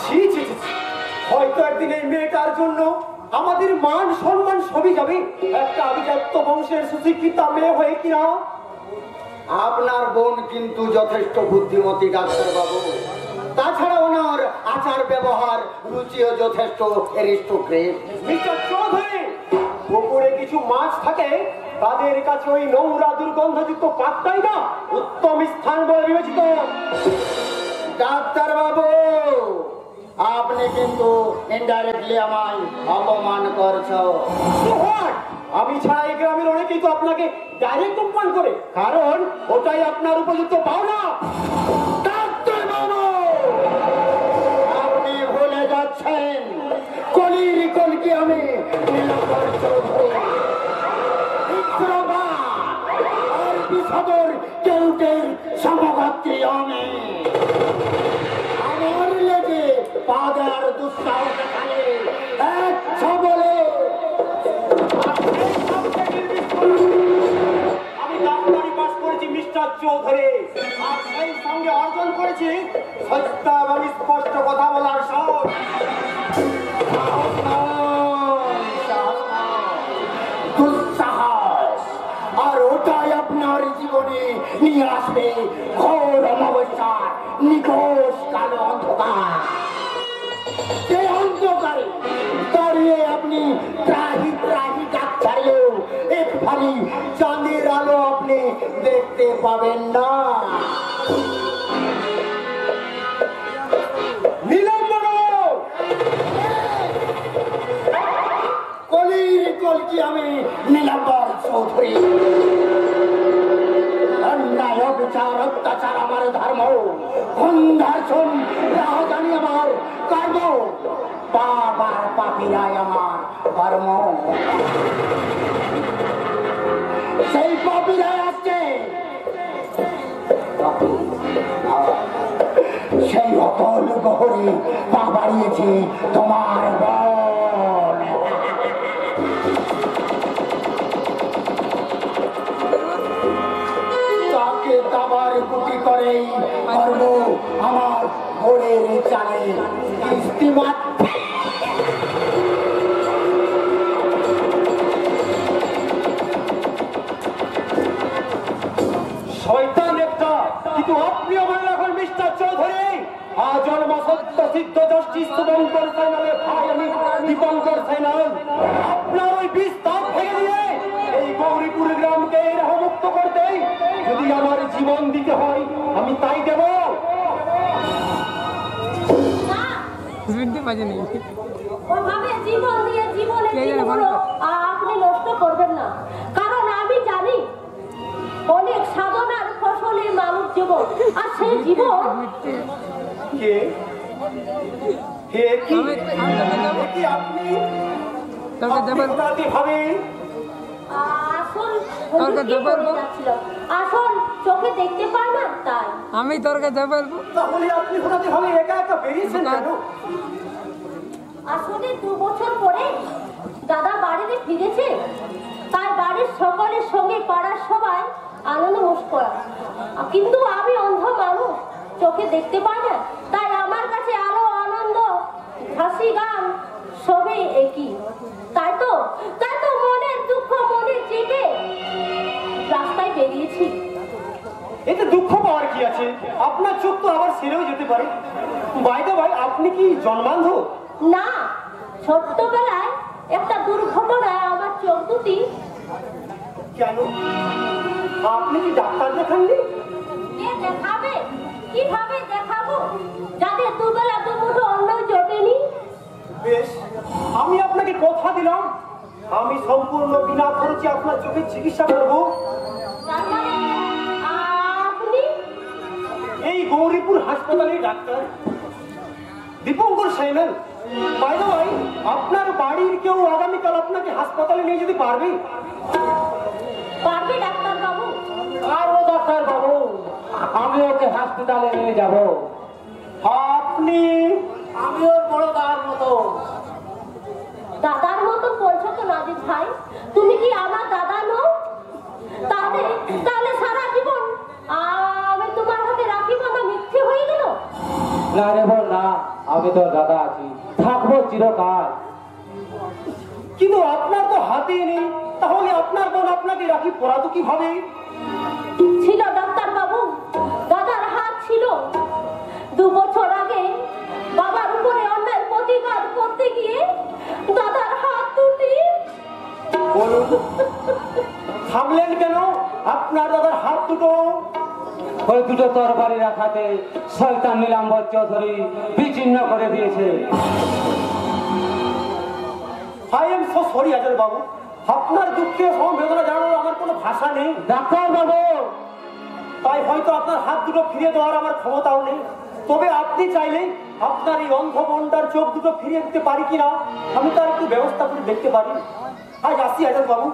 ছি ছি ছি ছি। হয়তো একদিন এই মেয়েটার জন্য আমাদের মান সম্মান সবই যাবে। একটা আভিজাত্য বংশের সুশিক্ষিতা মেয়ে হয়ে কিনা। আপনার বোন কিন্তু যথেষ্ট বুদ্ধিমতী ডাক্তার বাবু। তাছাড়া ওনার আচার ব্যবহার রুচিও যথেষ্ট অ্যারিস্টোক্রেট। মিস্টার চৌধুরী, পুকুরে কিছু মাছ থাকে, তাদের কাছে ওই নোংরা দুর্গন্ধযুক্ত পাত্তাই না উত্তম স্থান বলে বিবেচিত। ডাক্তার বাবু, আপনি কিন্তু ইনডাইরেক্টলি আমায় অপমান করছো। So what? আমি ছাড়া এই গ্রামের অনেকেই তো আপনাকে ডাইরেক্ট অপমান করে, কারণ ওটাই আপনার উপযুক্ত পাওনা। ডাক্তার বাবু, আপনি ভুলে যাচ্ছেন কলির কলকি আমি নীলাম্বর চৌধুরী। বিক্রমা আর বিষধর কেউটের সমগোত্রী আমি। আমার লেগে পা দেওয়ার দুঃসাহস দেখালে এক ছবলে আমি ডাক্তারি পাস করেছি মিস্টার চৌধুরী, আর সেই সঙ্গে অর্জন করেছি সত্য এবং স্পষ্ট কথা বলার সাহস। দুঃসাহস, আর ওটাই আপনার জীবনে নিয়ে আসবে ঘোর অমাবস্যা, নিকোষ কালো অন্ধকার। সেই অন্ধকারে দাঁড়িয়ে আপনি ত্রাহি ত্রাহি ডাক ছাড়লেও এক ফালি চাঁদের আলো আপনি দেখতে পাবেন না। নীলাম্বর, কলির কলকি আমি নীলাম্বর চৌধুরী। অন্যায় বিচার অত্যাচার আমার ধর্ম, ধর্ষণ রাজধানী আমার কর্ম, বাবার পাপিরাই আমার কর্ম। সেই পাপিরাই আসছে, সেই অতল গহরে পা বাড়িয়েছে তোমার বল। তাকে দাবার গুটি করেই করব আমার ভোরের চালে কিস্তিমাত। সত্য সিদ্ধ জাস্টিস শুভঙ্কর সাইনালের ভাই আমি দীপঙ্কর সাইনাল আপনার ওই বিস্তার ভেঙে দিয়ে এই গৌরীপুর গ্রামকে মুক্ত করতে যদি আমার জীবন দিতে হয় আমি তাই দেব। না, শুনতে পাচ্ছেন ওভাবে জীবন দিয়ে জীবনের দিনগুলো আপনি নষ্ট করবেন না, কারণ আমি জানি অনেক সাধনার ফসলে মানুষ জীবন, আর সেই জীবন কে কে কি কি আপনি তোকে দেবার আপনি ভাবে আসল তোকে কি দেবার করে যাচ্ছিল? আসল চোখে দেখতে পায় না তাই। আমি তোর কাছে বলবো তাহলে আপনি হঠাৎ ভাবে একা একা বেরিয়েছেন কেন? আসলে 2 বছর পরে দাদা বাড়িতে ফিরেছে, তাই বাড়ির সকলের সঙ্গে পাড়ার সবাই আনন্দ মোষ করা, কিন্তু আমি অন্ধ মানুষ, চোখে দেখতে পাই না, তাই আমার কাছে আলো আনন্দ হাসি গান সবই একই। তাই তো মনের দুঃখ মনে চেপে রাস্তায় বেরিয়েছি। এতে দুঃখ পাওয়ার কি আছে? আপনার চোখ তো আবার সেরেও যেতে পারে। বাইরে ভাই আপনি কি জন্মান্ধ? না, ছোট্টবেলায় একটা দুর্ঘটনায় আমার চোখ দুটি। কেন আপনি কি ডাক্তার দেখাননি? কে দেখাবে? কিভাবে দেখাবো যাদের দুবেলা দুমুঠো অন্ন জোটেনি? বেশ, আমি আপনাকে কথা দিলাম আমি সম্পূর্ণ বিনা খরচে আপনার চোখের চিকিৎসা করব। তার মানে আপনি? এই গৌরীপুর হাসপাতালের ডাক্তার দীপঙ্কর সাইনাল। বাইরে ভাই আপনার বাড়ির কেউ আগামীকাল আপনাকে হাসপাতালে নিয়ে যেতে পারবে? পারবে ডাক্তার বাবু? আর ও ডাক্তার বাবু, আমি ওকে হাসপাতালে নিয়ে যাব। আপনি? আমি ওর বড় দাদার মতো। দাদার মতো বলছো তো নাজিদ ভাই, তুমি কি আমার দাদা নও? তাহলে সারা জীবন আমি তোমার হাতে রাখি বাঁধা মিথ্যে হয়ে গেল? না রে বোন না, আমি তোর দাদা আছি, থাকবো চিরকাল। কিন্তু আপনার তো হাতেই নেই, তাহলে আপনার বোন আপনাকে রাখি পরাতো কিভাবে? ছিল ডাক্তার বাবু, দাদার হাত ছিল। 2 বছর আগে বাবার উপরে অন্যায় প্রতিবাদ করতে গিয়ে দাদার হাত দুটি। বলুন থামলেন কেন? আপনার দাদার হাত দুটো ওই দুটো তরবারি রাখাতে শয়তান নীলাম্বর চৌধুরী বিচ্ছিন্ন করে দিয়েছে। আই এম সো সরি আজল বাবু, আপনার দুঃখে সমবেদনা জানানোর আমার কোনো ভাষা নেই। ডাক্তার বাবু, তাই হয়তো আপনার হাত দুটো ফিরিয়ে দেওয়ার আমার ক্ষমতাও নেই, তবে আপনি চাইলেই আপনার এই অন্ধ বোনটার চোখ দুটো ফিরিয়ে দিতে পারি কিনা আমি তার একটু ব্যবস্থা করে দেখতে পারি। আজ আসি আজল বাবু,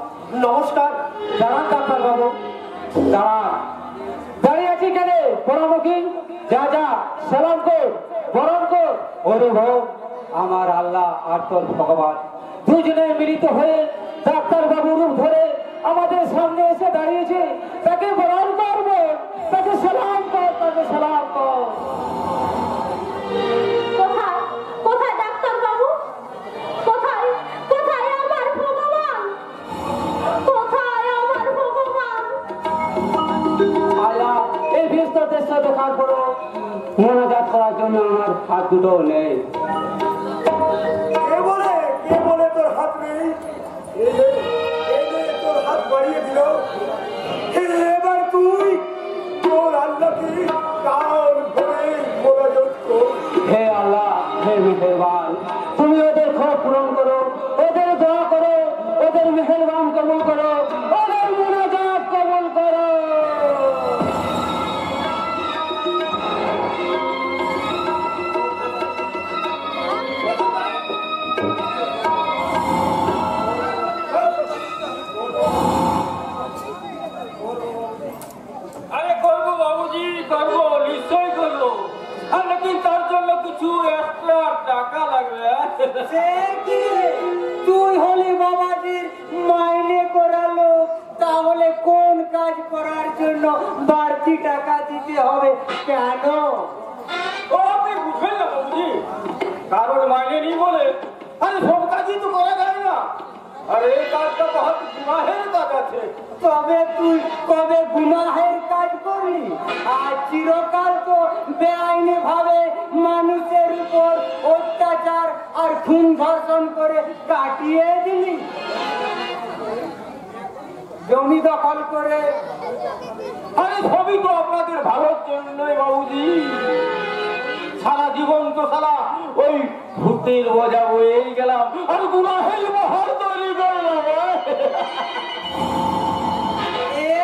নমস্কার। দাঁড়ান ডাক্তার বাবু, দাঁড়ান। দাঁড়িয়ে আছি কেন? পরামুখী যা যা সালাম কর, বরণ কর। ওরে ভোগ আমার আল্লাহ আর তোর ভগবান দুজনে মিলিত হয়ে ডাক্তার বাবু রূপ ধরে আমাদের সামনে এসে দাঁড়িয়েছে, তাকে বরণ করবো, তাকে সালাম কর, তাকে সালাম কর। কোথায় ডাক্তার বাবু? কোথায় আমার ভগবান? কোথায় আমার ভগবান? আল্লাহ এই ব্যস্ত দেশ দেখার পরও মোনাজাত করার জন্য আমার হাত দুটো নেই। কে বলে তোর হাত নেই? তোর হাত বাড়িয়ে দিল। এবার তুই তোর আল্লাহকে কান ভরে মোনাজাত কর। হে আল্লাহ, হে মেহেরবান, তুমি ওদের খোঁজ পূরণ করো, ওদের দোয়া করো, ওদের মেহেরবান কবুল করো, ওদের মোনাজাত কবুল করো। আরে করবো বাবুজি, করবো, নিশ্চয়ই করবো। আর লেকিন তার জন্য কিছু এক্সট্রা টাকা লাগবে। সে কি রে? তুই হলি বাবাজির মাইনে করালো, তাহলে কোন কাজ করার জন্য বাড়তি টাকা দিতে হবে কেন? ও আপনি বুঝবেন না বাবুজি, কারণ মাইনে নেই বলে আরে সব কাজই তো করা যায় না। আরে এই কাজটা বহুত গুনাহের কাজ আছে। তবে তুই কবে গুনাহের কাজ করলি? আর চিরকাল তো বেআইনি ভাবে মানুষের উপর অত্যাচার আর খুন ধর্ষণ করে কাটিয়ে দিলি, জমি দখল করে। আরে সবই তো আপনাদের ভালোর জন্যই বাবুজি। সারা জীবন তো সারা ওই ভূতের বোঝা বয়েই গেলাম আর গুনাহের মহল তৈরি করলাম।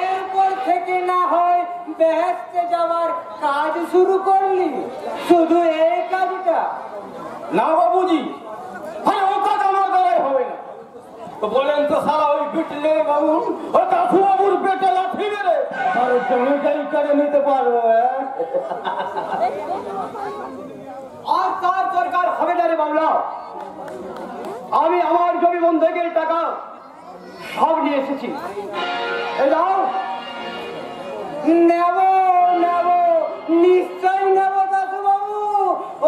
এরপর থেকে না হয় বেহেশতে যাওয়ার কাজ শুরু করলি, শুধু এই কাজটা? না বাবুজি, আরে ও কাজ আমার দ্বারাই হবে না। তো বলেন তো সারা ওই বিটলে বাবু ও দাসু বাবুর পেটে লাঠি মেরে আর জমিটাই করে নিতে পারবো। আর তার দরকার হবে না রে বাংলা। আমি আমার জমি বন্ধকের টাকা সব নিয়ে এসেছি। এই যাও। নেব নেব, নিশ্চয় নেব দাসু বাবু।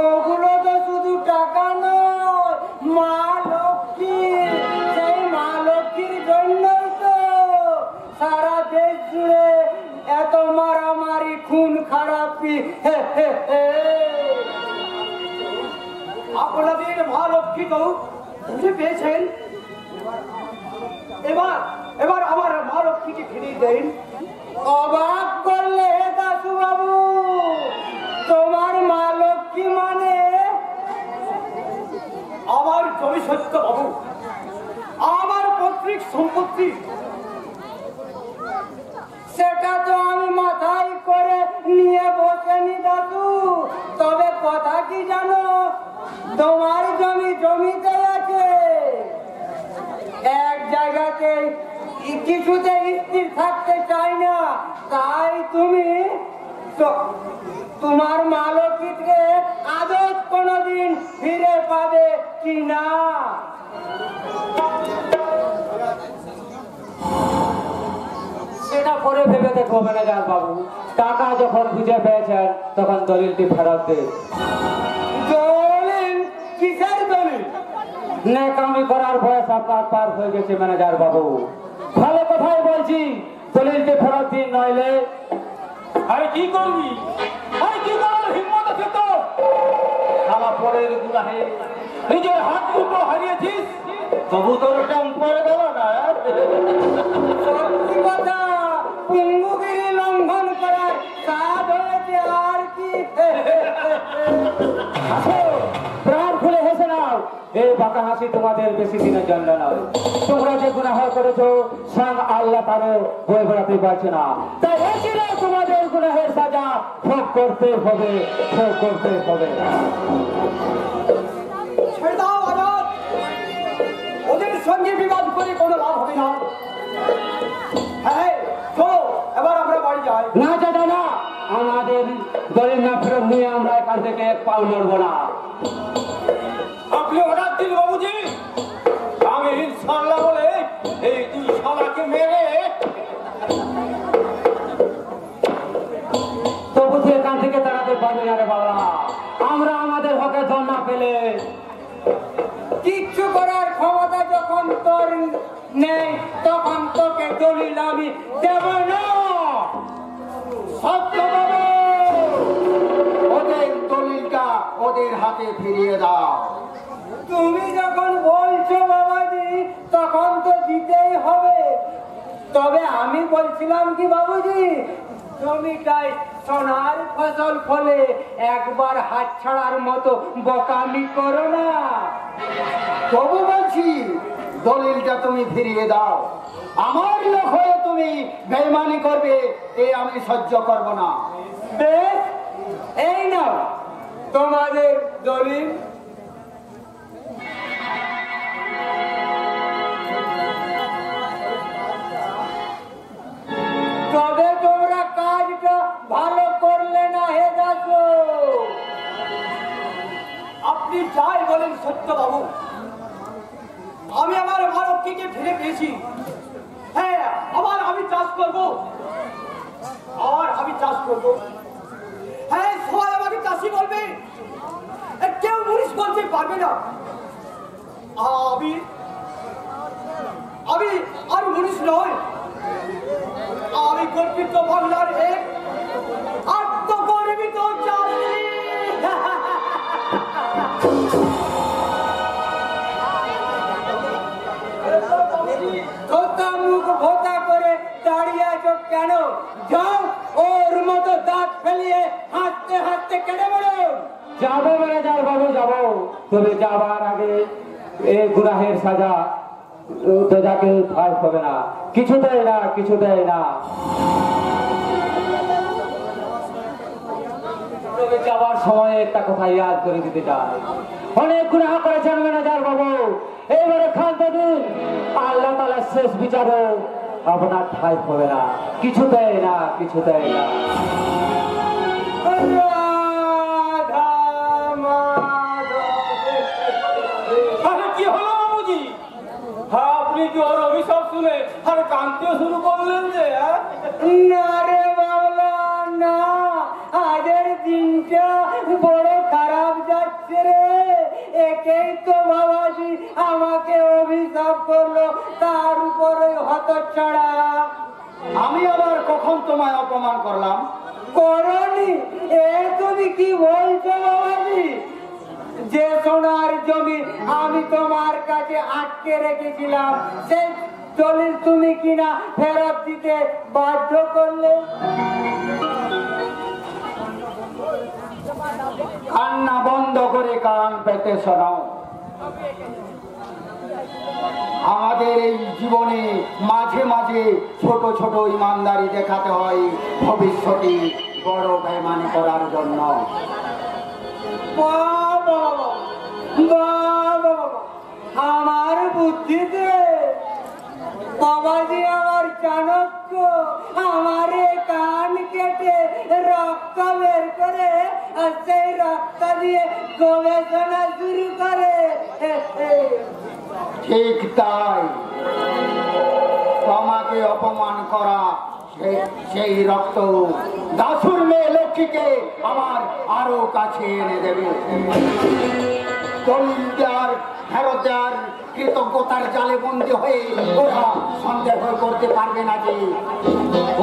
ওগুলো তো শুধু টাকা নয়, মা লক্ষ্মী। সেই মা লক্ষ্মীর জন্যই তো সারা দেশ জুড়ে এত মারামারি, খুন খারাপি। আপনাদের মা লক্ষ্মী তো বুঝে পেয়েছেন। এবার এবার আমার মা লক্ষ্মীকে ফিরিয়ে দেন। অবাক করলে দাসু বাবু, তোমার মা লক্ষ্মী মানে? আমার জমি সত্য বাবু, আমার পৈতৃক সম্পত্তি। সেটা তো আমি মাথায় করে নিয়ে বসেনি দাদু। তবে কথা কি জানো, তোমার জমি জমিতে আছে, এক জায়গাতে কিছুতে স্থির থাকতে চাই না। তাই তুমি তোমার মালকিকে আদত কোনোদিন ফিরে পাবে কি না? সেটা পরে ভেবে দেখবো ম্যানেজার বাবু। টাকা যখন বুঝে পেয়েছেন তখন দলিলটি ফেরত দে। দলিল? কিসের দলিল? নেকামি করার বয়স আপনার পার হয়ে গেছে ম্যানেজার বাবু। ভালো কথাই বলছি, দলিলটি ফেরত দিন, নইলে আরে কি করবি? আরে কি করার হিম্মত আছে তো? সারা পরের গুনাহে নিজের হাত দুটো হারিয়েছিস, তবু তোর টান পড়ে গেল না। সত্যি কথা, পুঙ্গুগিরি লঙ্ঘন করার কাজ হয়েছে আর কি। আসো, প্রাণ খুলে হেসে নাও। এই বাঁকা হাসি তোমাদের বেশি দিনের জন্য নয়। তোমরা যে গুনাহ করেছো স্বয়ং আল্লাহ তারও বয়ে বেড়াতে পারছে না। তাই এসে তোমাদের গুনাহের সাজা ভোগ করতে হবে, ভোগ করতে হবে। ছেড়ে দাও আজাদ, ওদের সঙ্গে বিবাদ করে কোনো লাভ হবে না। হ্যাঁ চলো এবার আমরা বাড়ি যাই। না চাচা না, আমাদের দলিল না ফেরত নিয়ে আমরা এখান থেকে এক পাও নড়বো না। আপনি অর্ডার দিন বাবুজি, আমি ইনশাআল্লাহ বলে এই দুই শালাকে মেরে তবু তো এখান থেকে তাড়াতে পারবে না রে বাবা। আমরা আমাদের হকে দল না পেলে কিচ্ছু করার ক্ষমতা যখন তোর নেই, তখন তোকে দলিল আমি দেব না। সত্য বাবু, ওদের দলিলটা ওদের হাতে ফিরিয়ে দাও। তুমি যখন বলছো বাবাজি, তখন তো দিতেই হবে। তবে আমি বলছিলাম কি বাবুজি, জমিটায় সোনার ফসল ফলে একবার হাত ছাড়ার মতো বোকামি করো না। তবু বলছি দলিলটা তুমি ফিরিয়ে দাও। আমার লোক হয়ে তুমি বেইমানি করবে এ আমি সহ্য করব না। বেশ, এই নাও তোমাদের দলিল। তবে তোমরা কাজটা ভালো করলে না হে দাসু। আপনি যাই বলেন সত্য বাবু, আমি আমার মালকীকে ফিরে পেয়েছি। হ্যাঁ আবার আমি চাষ করব, আর আমি চাষ করব। হ্যাঁ সবাই আমাকে চাষি বলবে, কেউ মুনিশ বলতে পারবে না। আমি আমি আর মনীষ নয়, আমি গর্বিত বাংলার এক আত্মগর্বিত যাত্রী। তোতা মুখ ভোতা করে দাঁড়িয়ে আছো কেন? যাও ওর মতো দাঁত ফেলিয়ে হাসতে হাসতে কেটে বলো। যাবো ম্যানেজার বাবু যাবো, তবে যাবার আগে এই গুনাহের সাজা তো যাকে ঠাই হবে না, কিছু দেয় না, কিছু দেয় না। তবে যাবার সময় একটা কথা ইয়াদ করে দিতে চাই, অনেক গুনাহ করেছেন ম্যানেজার বাবু, এইবারে খান্ত দিন আল্লাহ তাআলার শেষ বিচারও আপনার ঠাই হবে না, কিছু দেয় না, কিছু দেয় না। কি হলো বাবুজি? হ্যাঁ, আপনি কি ওর অভিশাপ শুনে আর কাঁদতে শুরু করলেন যে? না রে বাবলা না, আজের দিনটা বড় খারাপ যাচ্ছে রে। একেই তো বাবাজি আমাকে অভিশাপ করলো, তার উপরে হতচ্ছাড়া। আমি আবার কখন তোমায় অপমান করলাম? করনি? এ তুমি কি বলছো বাবাজি? যে সোনার জমি আমি তোমার কাছে আটকে রেখেছিলাম, সেই দলিল তুমি কিনা ফেরত দিতে বাধ্য করলে। কান্না বন্ধ করে কান পেতে শোনাও। আমাদের এই জীবনে মাঝে মাঝে ছোট ছোট ইমানদারি দেখাতে হয় ভবিষ্যতে বড় বেঈমানি করার জন্য। বাবা বাবা, আমার বুদ্ধিতে বাবাজি আমার চাণক্য আমারে কান কেটে রক্ত বের করে আর সেই রক্ত দিয়ে গবেষণা শুরু করে। ঠিক তাই, তোমাকে অপমান করা সেই রক্ত দাসুর মেয়ে লক্ষ্মীকে আমার আরো কাছে এনে দেবে। দলিল দেওয়ার ফেরত দেওয়ার কৃতজ্ঞতার জালে বন্দী হয়ে ওরা সন্দেহ করতে পারবে না যে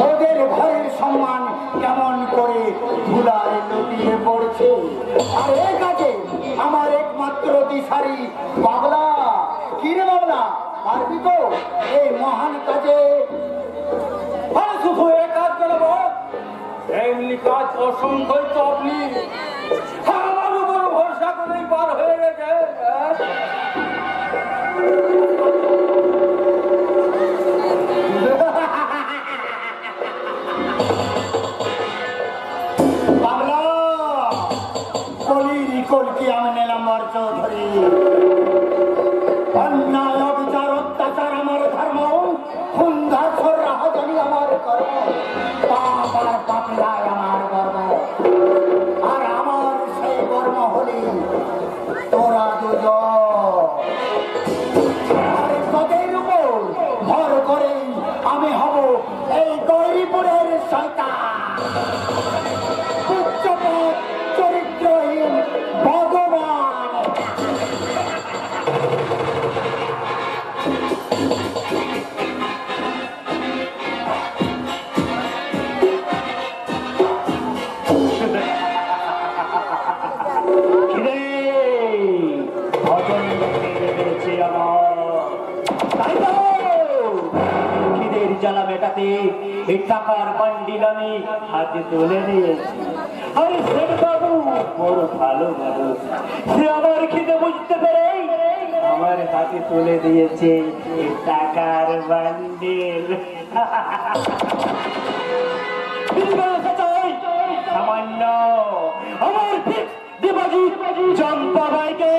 ওদের ঘরের সম্মান কেমন করে ধুলায় লুটিয়ে পড়ছে। আর এই কাজে আমার একমাত্র দিশারি বাবলা। কি রে বাবলা, পারবি তো এই মহান কাজে? আর শুধু এ কাজ করবো, এমনি কাজ অসম্ভব তো আপনি আমার উপর ভরসা করেই পার হয়ে গেছে। বাবলা, কলির কলকি আমি নিলাম আর চৌধুরী। অন্যায় অবিচার অত্যাচার আমার ধর্ম, খুন্ধার রাহাজানি আমার কর্ম, পাপ আর পাপিয়ায় আমার গর্ব। আর আমার সেই কর্ম হলি তোরা দুজন। আর তোদের উপর ভর করে আমি হব এই গৌরীপুরের শয়তান, উচ্চপদ চরিত্রহীন ভগবান। খিদের জ্বালা মেটাতে এই টাকার বান্ডিল আমি হাতে তুলে নিয়েছি। আরে শেখ বাবু বড় ভালো মানুষ, সে আমার খিদে বুঝতে পেরে আমার হাতে তুলে দিয়েছে এই টাকার বান্ডিল। সামান্য আমার দেবাজি চম্পা ভাইকে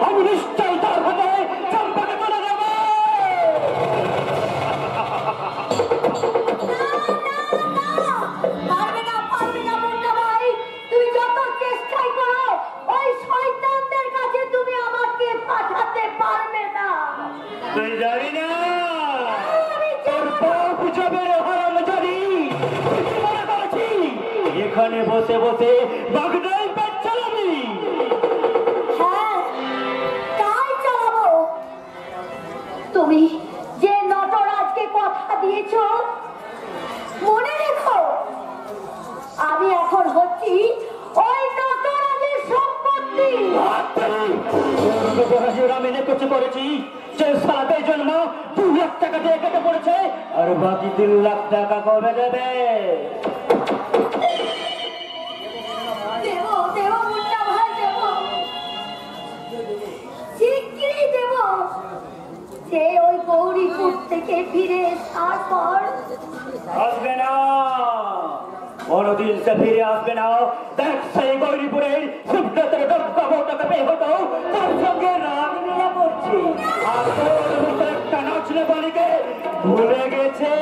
আমি নিশ্চয় তার হাতে চম্পাকে তুলে দেব। পারবে না, পারবে না মুন্না ভাই, তুমি যত চেষ্টাই করো ওই শয়তানদের কাছে তুমি আমাকে পাঠাতে পারবে না। তুই জানি না তোর বাপ যাবে হারাম জানি। মনে করছি এখানে বসে বসে বাগদাই পেট চালাবি। হ্যাঁ, তাই চালাবো। বাকি 3 লাখ টাকা কবে দেবে? দেবো দেবো মুন্না ভাই দেবো, শিগগিরই দেবো। যে ওই গৌরীপুর থেকে ফিরে আসার পর আসবে না, কোনদিন সে ফিরে আসবে না। দেখ সেই গৌরীপুরের সুব্রতের দত্তকে পেয়ে হতো তার সঙ্গে রাগলীলা করছে, আর তোর মতো একটা নাচলে বালিকে ভুলে গেছে।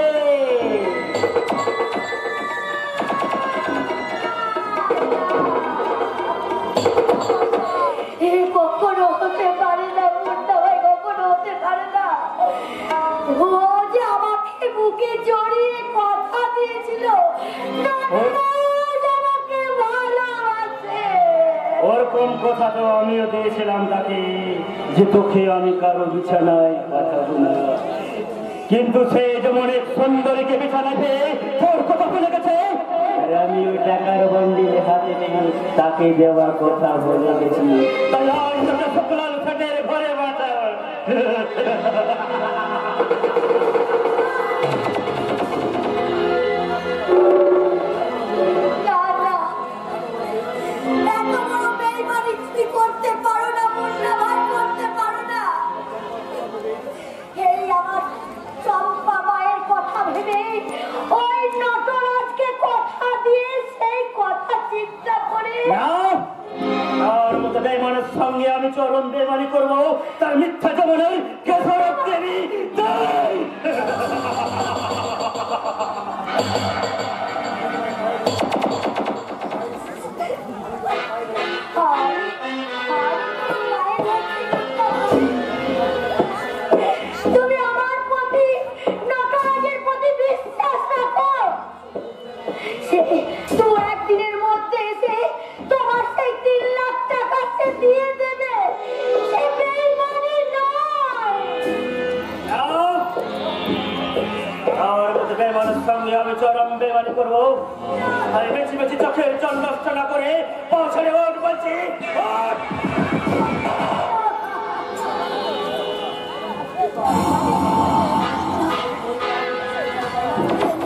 কখনো হতে পারে না মুন্না ভাই, কখনো হতে পারে না। ও যে আমাকে বুকে জড়িয়ে কথা দিয়েছিল আমাকে ভালোবাসে। ওরকম কথা তো আমিও দিয়েছিলাম তাকে, যে তোকে আমি কারো বিছানায় পাঠাবো না, কিন্তু সে যে অনেক সুন্দরীকে বিছানায় পেয়ে তোর কথা বলে গেছে। আর আমি ওই টাকার বন্ডিল হাতে নিয়ে তাকে দেওয়ার কথা বলে গেছি। তাই আজ তোকে শুক্লাল ফেটের ঘরে বাঁচা। এত বড় বেইমানি তুমি করতে পারো না মুন্না ভাই, করতে পারো না। এই আমার চম্পা মায়ের কথা ভেবে ওই নটরাজকে কথা দিয়ে সেই কথা চিন্তা করে আর মতো বেইমানের সঙ্গে আমি চরম বেইমানি করবো, তার মিথ্যা জমানের কেসরত দেবী তাই। তুমি আমার প্রতি নটরাজের প্রতি বিশ্বাস রাখো। সে তো একদিনের মধ্যে এসে তোমার সেই 3 লাখ টাকা সে দিয়ে দেবে। সে বেইমানি নয়। আর মতো বেইমানের সঙ্গে আমি চরম বেইমানি করবো, তাই বেশি বেশি চোখের জল নষ্ট না করে পৌঁছালে ওঠ বলছি।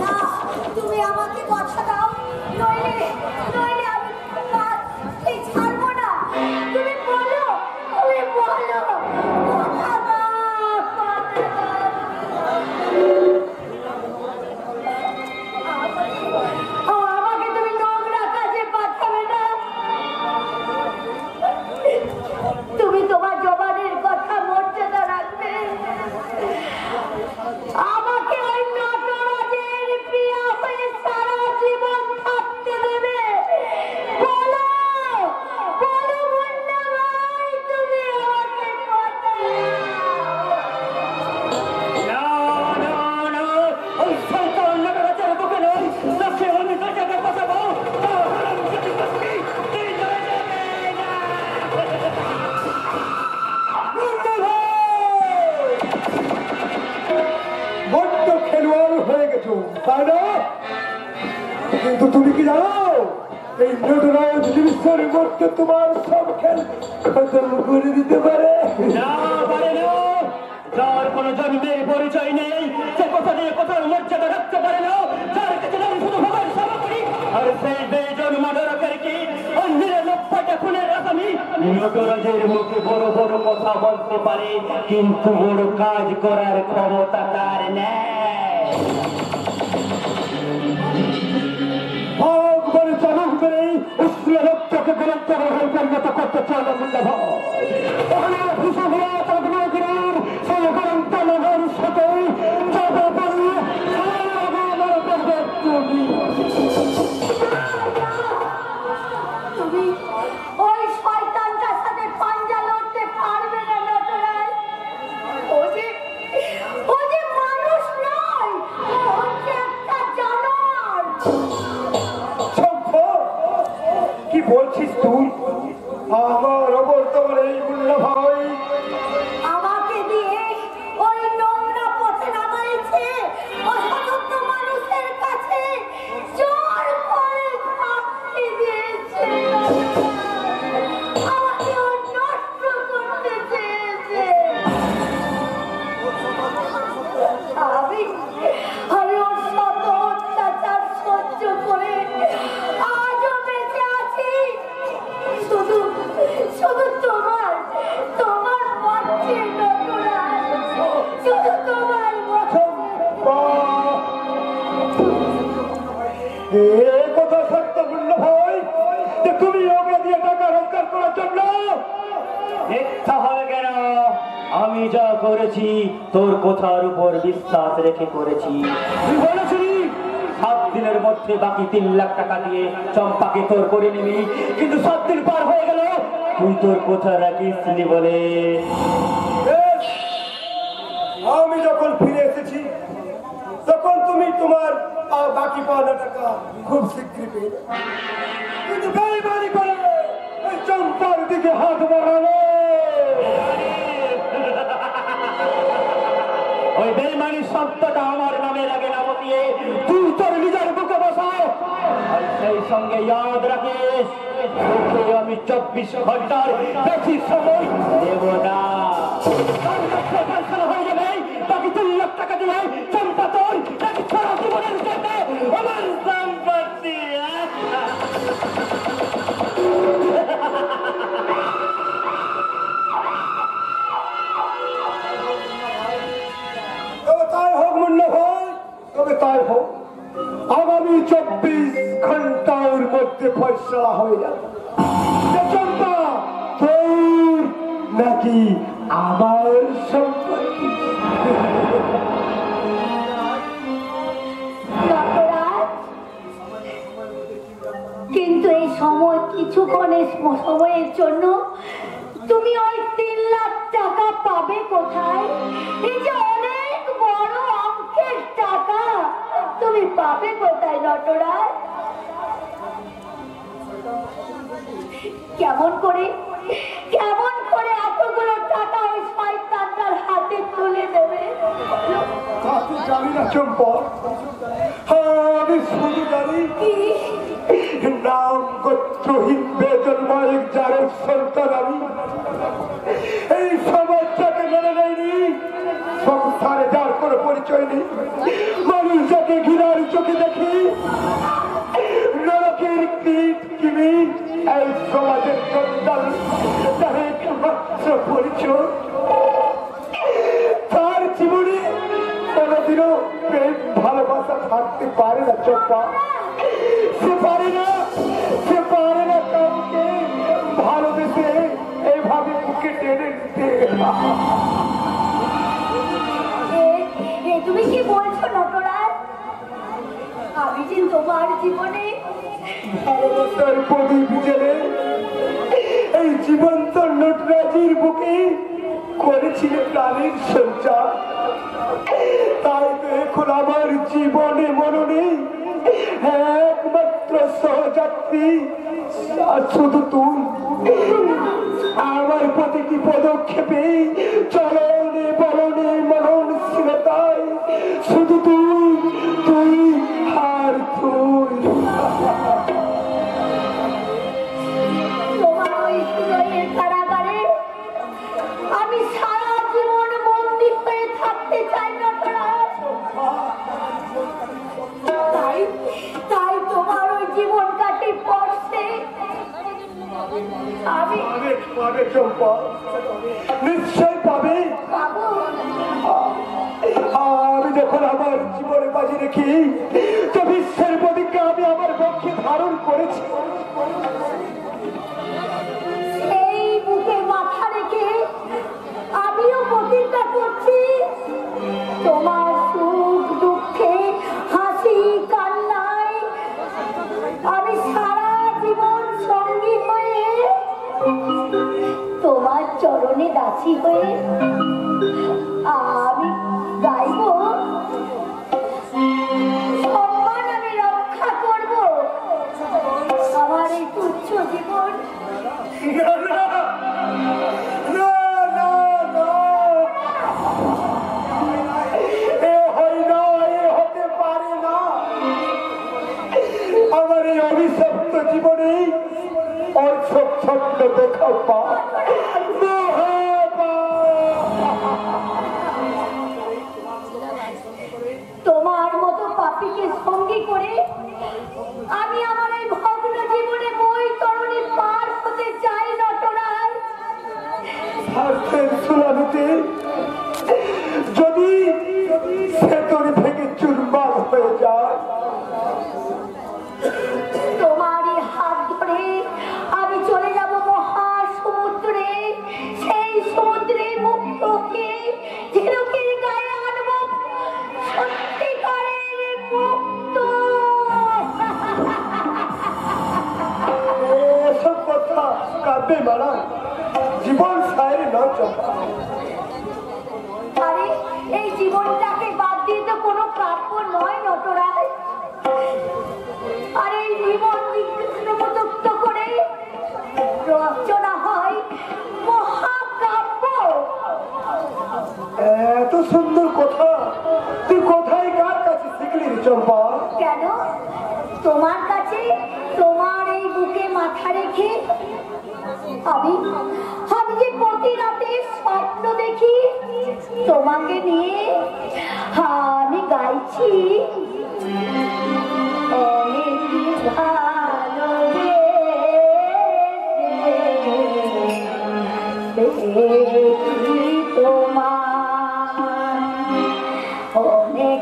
না, তুমি আমাকে কথা দাও, নইলে নইলে আমি তোমার এই ছাড়বো না। তুমি বলো, তুমি বলো, কথা দাও, কথা দাও। আমাকে তুমি নোংরা কাজে পাঠাবে না। তুমি তোমার জবানের কথা মর্যাদা রাখবে। আমাকে ওই নটরাজের প্রিয়া হয়ে সারা জীবন থাকতে দেবে। বলো বলো মুন্না ভাই, তুমি আমাকে কথা দাও। না না না, ওই শয়তান নটরাজের বুকে নয়, তাকে আমি কাটাতে পাঠাবো। বড্ড খেলোয়াড় হয়ে গেছো তাই না? কিন্তু তুমি কি জানো এই নটরাজ বিশ্বের মধ্যে তোমার সব খেল খতম করে দিতে পারে? না পারে না, যার কোনো জন্মের পরিচয় নেই, সে কথা দিয়ে কথার মর্যাদা রাখতে পারে না, যার কাছে আমি শুধু ভগবান সেবা করি। আর সেই বেজন মাদরকের কি অন্যের 90টা খুনের আসামি নটরাজের মুখে বড় বড় কথা বলতে পারে, কিন্তু বড় কাজ করার ক্ষমতা তার নেই। ভগবান চালু করে উসলে রক্তকে গ্রেপ্তার হয়ে পরিণত করতে চান মুন্না ভাই। ওখানে ভূষণ তাগনগরের সেই গ্রন্থ নগর সাথে যাবে বলে তুমি ওই শয়তানটার সাথে পাঞ্জা লড়তে পারবে না নটরাজ। ও যে মানুষ নয়, ও হচ্ছে একটা জানোয়ার। কি বলছিস তুই? আমার অবর্তমানে এই মুন্না ভাই আমাকে দিয়ে ওই নোংরা পথে নামাইছে, অসতর্ক মানুষের কাছে জোর করে ফাঁকি দিয়েছে। আমাকে ও নষ্ট করতে চেয়েছে। আমি মিথ্যা হবে কেন? আমি যা করেছি তোর কথার উপর বিশ্বাস রেখে করেছি। তুই বলেছিলি 7 দিনের মধ্যে বাকি 3 লাখ টাকা দিয়ে চম্পাকে তোর করে নিবি, কিন্তু 7 দিন পার হয়ে গেল, তুই তোর কথা রাখিসনি বলে। আমি যখন ফিরে এসেছি তখন তুমি তোমার বাকি পাওনা টাকা খুব শীঘ্রই পেয়ে যাবে। কিন্তু বেইমানি করে এই চম্পার দিকে হাত বাড়ালে ওই বেইমানির শব্দটা আমার নামে লাগে না বসিয়ে তুই তোর নিজের বুকে বসাও। আর সেই সঙ্গে ইয়াদ রাখিস, তোকে আমি 24 ঘন্টার বেশি সময় দেব না। হয়ে যাবে বাকি 3 লাখ টাকা দিয়ে চম্পা তোর নাকি সারা জীবনের জন্য আমার সম্পত্তি। তবে তাই হোক মুন্না ভাই, তবে তাই হোক, আগামী 24 ঘন্টার মধ্যে ফয়সালা হয়ে যাবে যে চম্পা তোর নাকি আমার সম্পত্তি। কিন্তু এই সময় কিছুক্ষণের সময়ের জন্য তুমি ওই 3 লাখ টাকা পাবে কোথায়? এই যে অনেক বড় অঙ্কের টাকা তুমি পাবে কোথায় নটরাজ? কেমন করে এতগুলো টাকা ওই শয়তানটার হাতে তুলে দেবে? তা তুই জানি না চম্পা, আমি শুধু জানি নাম গোত্রহীন বেজন্মায় যারের সন্তান আমি। এই সমাজটাকে মেনে নেয়নি, সংসারে যার কোনো পরিচয় নেই, মানুষ যাকে ঘৃণার চোখে দেখি, নরকের কীট কিমি, এই সমাজের জঞ্জাল তার একমাত্র পরিচয়। তার জীবনে কোনোদিনও প্রেম ভালোবাসা থাকতে পারে না চম্পা। সে পারে না কাউকে ভালোবেসে এইভাবে বুকে টেনে নিতে। তুমি কি বলছো নটরাজ? আমি যে তোমার জীবনে ভালোবাসার প্রদীপ জেলে এই জীবন্ত নটরাজির বুকে করেছিল প্রাণীর সঞ্চার। তাই তো এখন আমার জীবনে মননে একমাত্র সহযাত্রী শুধু তুই। আমার প্রতিটি পদক্ষেপে চলনে বলনে মননশীলতায় শুধু তুই আর তুই। তোমার ওই হৃদয়ের কারাগারে আমি সারা জীবন বন্দী হয়ে থাকতে চাই নটরাজ। তাই তোমার ওই জীবন কাটে পড়ছে আমি পাবে চম্পা, নিশ্চয় পাবে। পাবো। আমি যখন আমার জীবনে বাজি রেখি তো বিশ্বের প্রতিজ্ঞা আমি আমার পক্ষে ধারণ করেছি। সেই বুকে মাথা রেখে আমিও প্রতিজ্ঞা করছি তোমার সুখ দুঃখে হাসি কান্নায় আমি সারা জীবন সঙ্গী হয়ে তোমার চরণে দাসী হয়ে আমি গাইব, সম্মান আমি রক্ষা করব আমার এই তুচ্ছ জীবন। আমার এই অভিশপ্ত জীবনে অসব স্বপ্ন দেখা পা তোমার মতো পাপীকে সঙ্গী করে আমি আমার এই ভগ্ন জীবনে মই তরণী পার হতে চাই নটরাজ। স্বার্থের সুনামিতে যদি সেতরি থেকে চুরমার হয়ে যায়, তোমারই হাত ধরে আমি চলে যাব মহাসমুদ্রে। কাঁদবে মারা, জীবন সাইরে নয় চম্পা। আরে এই জীবনটাকে বাদ দিয়ে তো কোনো প্রাপ্য নয় নটরাজ। আর এই জীবন বিকৃষ্ট করে রচনা হয় মহাকাব্য। এত সুন্দর কথা তুই কোথায় কার কাছে শিখলি রে চম্পা? কেন তোমার কাছে, তোমার এই বুকে মাথা রেখে আমি আমি যে প্রতি রাতে স্বপ্ন দেখি তোমাকে নিয়ে, আমি গাইছি অনেক ভালোবেসে তোমার, অনেক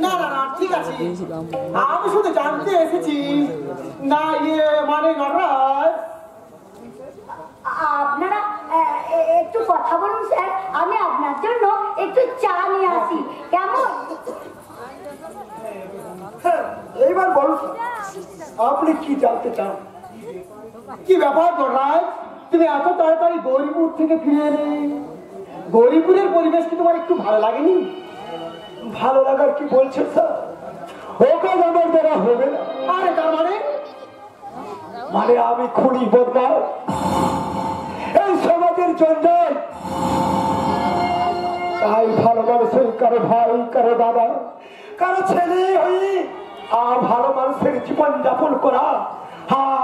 না না না ঠিক আছে, আমি শুধু জানতে এসেছি না মানে নটরাজ আপনারা একটু কথা বলুন স্যার, আমি আপনার জন্য একটু চা নিয়ে আসি, কেমন? এইবার বলুন আপনি কি জানতে চান? কি ব্যাপার নটরাজ, তুমি এত তাড়াতাড়ি গৌরীপুর থেকে ফিরে এলে? গৌরীপুরের পরিবেশ কি তোমার একটু ভালো লাগেনি? ভালো লাগার কি বলছে স্যার? ওকে আমার দ্বারা হবে না। আরে তার মানে আমি খুনি বদমাশ, এই সমাজের জঞ্জাল, তাই ভালো মানুষের কারো ভাই, কারো দাদা, কারো ছেলে হয়ে আর ভালো মানুষের জীবন যাপন করা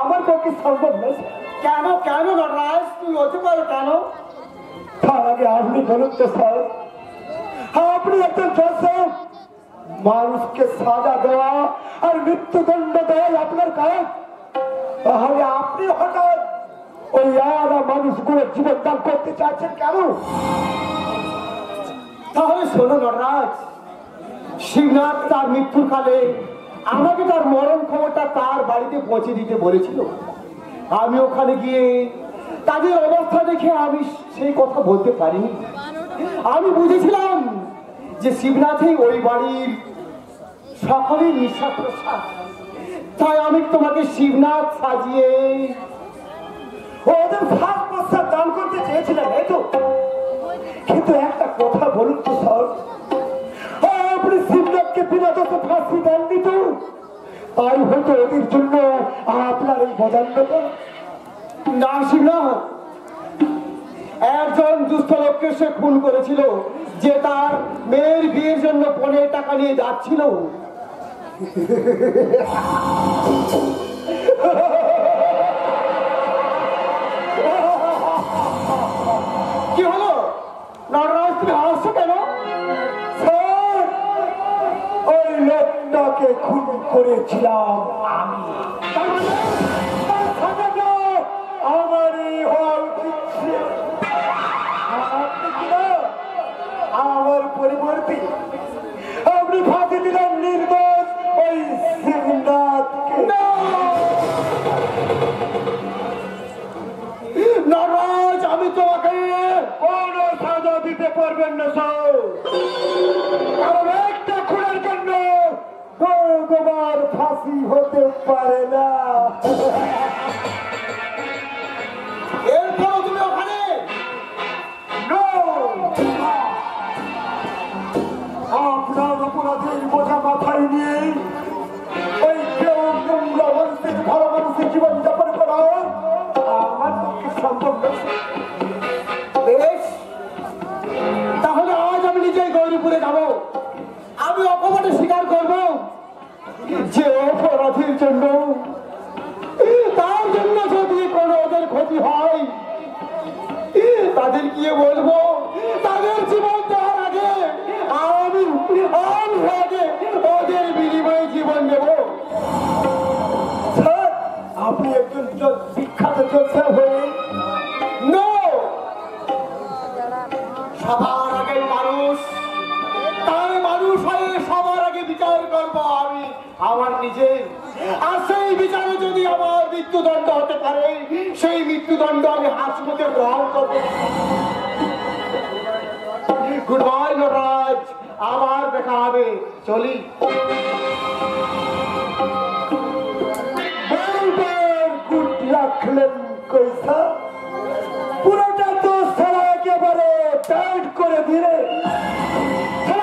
আমার পক্ষে সম্ভব নয়। কেন কেন নটরাজ তুমি হতে পারো কেন? তার আগে আপনি বলুন তো স্যার, আপনি একজন জজ, মানুষকে সাজা দেওয়া আর মৃত্যুদণ্ড দেওয়া আপনার কাজ, তাহলে আপনি হঠাৎ ওই মানুষগুলোর জীবন দান করতে চাচ্ছেন কেন? তাহলে শোনো নটরাজ, শিবনাথ তার মৃত্যুর কালে আমাকে তার মরণ খবরটা তার বাড়িতে পৌঁছে দিতে বলেছিল। আমি ওখানে গিয়ে তাদের অবস্থা দেখে আমি সেই কথা বলতে পারিনি। আমি বুঝেছিলাম যে শিবনাথই ওই বাড়ির সকলেই নিঃশ্বাস প্রশ্বাস, তাই আমি তোমাকে শিবনাথ সাজিয়ে ওদের শ্বাস প্রশ্বাস দান করতে চেয়েছিলেন, এই তো। কিন্তু একটা কথা বলুন তো স্যার, আপনি শিবনাথকে বিনা দোষে ফাঁসি দেননি তো, তাই হয়তো ওদের জন্য আপনার এই বদান্যতা। না শিবনাথ, একজন দুস্থ লোককে সে খুন করেছিল, যে তার মেয়ের বিয়ের জন্য 15 টাকা নিয়ে যাচ্ছিল। কি হলো নটরাজ, তুমি হাসছো কেন? স্যার, ওই লোকটাকে খুন করেছিলাম আমি। তার মানে তার সাজাটা আমারই হওয়া উচিত ছিল। আপনি কিনা আমার পরিবর্তে আপনি ফাঁসি দিলেন নির্দোষ ওই শিবনাথকে। নটরাজ, আমি তোমাকে কোন সাজা দিতে পারবেন না স্যার, কারণ একটা খুনের জন্য তোমার ফাঁসি হতে পারে না। এরপরও তুমি ওখানে No! আপনার অপরাধের বোঝা মাথায় নিয়ে ওই কেউ নোংরা মানুষের ভালো মানুষের জীবন যাপন করা আমার পক্ষে সম্ভব নয়। বেশ, তাহলে আজ আমি নিজেই গৌরীপুরে যাব। আমি অপমানে স্বীকার করব যে অপরাধীর জন্য, তার জন্য যদি কোনো ওদের ক্ষতি হয়, তাদের গিয়ে বলবো তাদের জীবন দেওয়ার আগে আমি আগে ওদের বিনিময়ে জীবন দেব। স্যার, আপনি একজন বিখ্যাত যোদ্ধা হয়ে নো, সবার আগে মানুষ, তাই মানুষ হয়ে সবার আগে বিচার করব আমি আমার নিজে। আর সেই বিচারে যদি আমার মৃত্যুদণ্ড হতে পারে, সেই মৃত্যুদণ্ড আমি হাসপাতালে গ্রহণ করব। গুড বাই নটরাজ, আবার দেখা হবে, চলি। গুড রাখলেন কইসা, পুরোটা তো সারা একেবারে টাইট করে দিলে।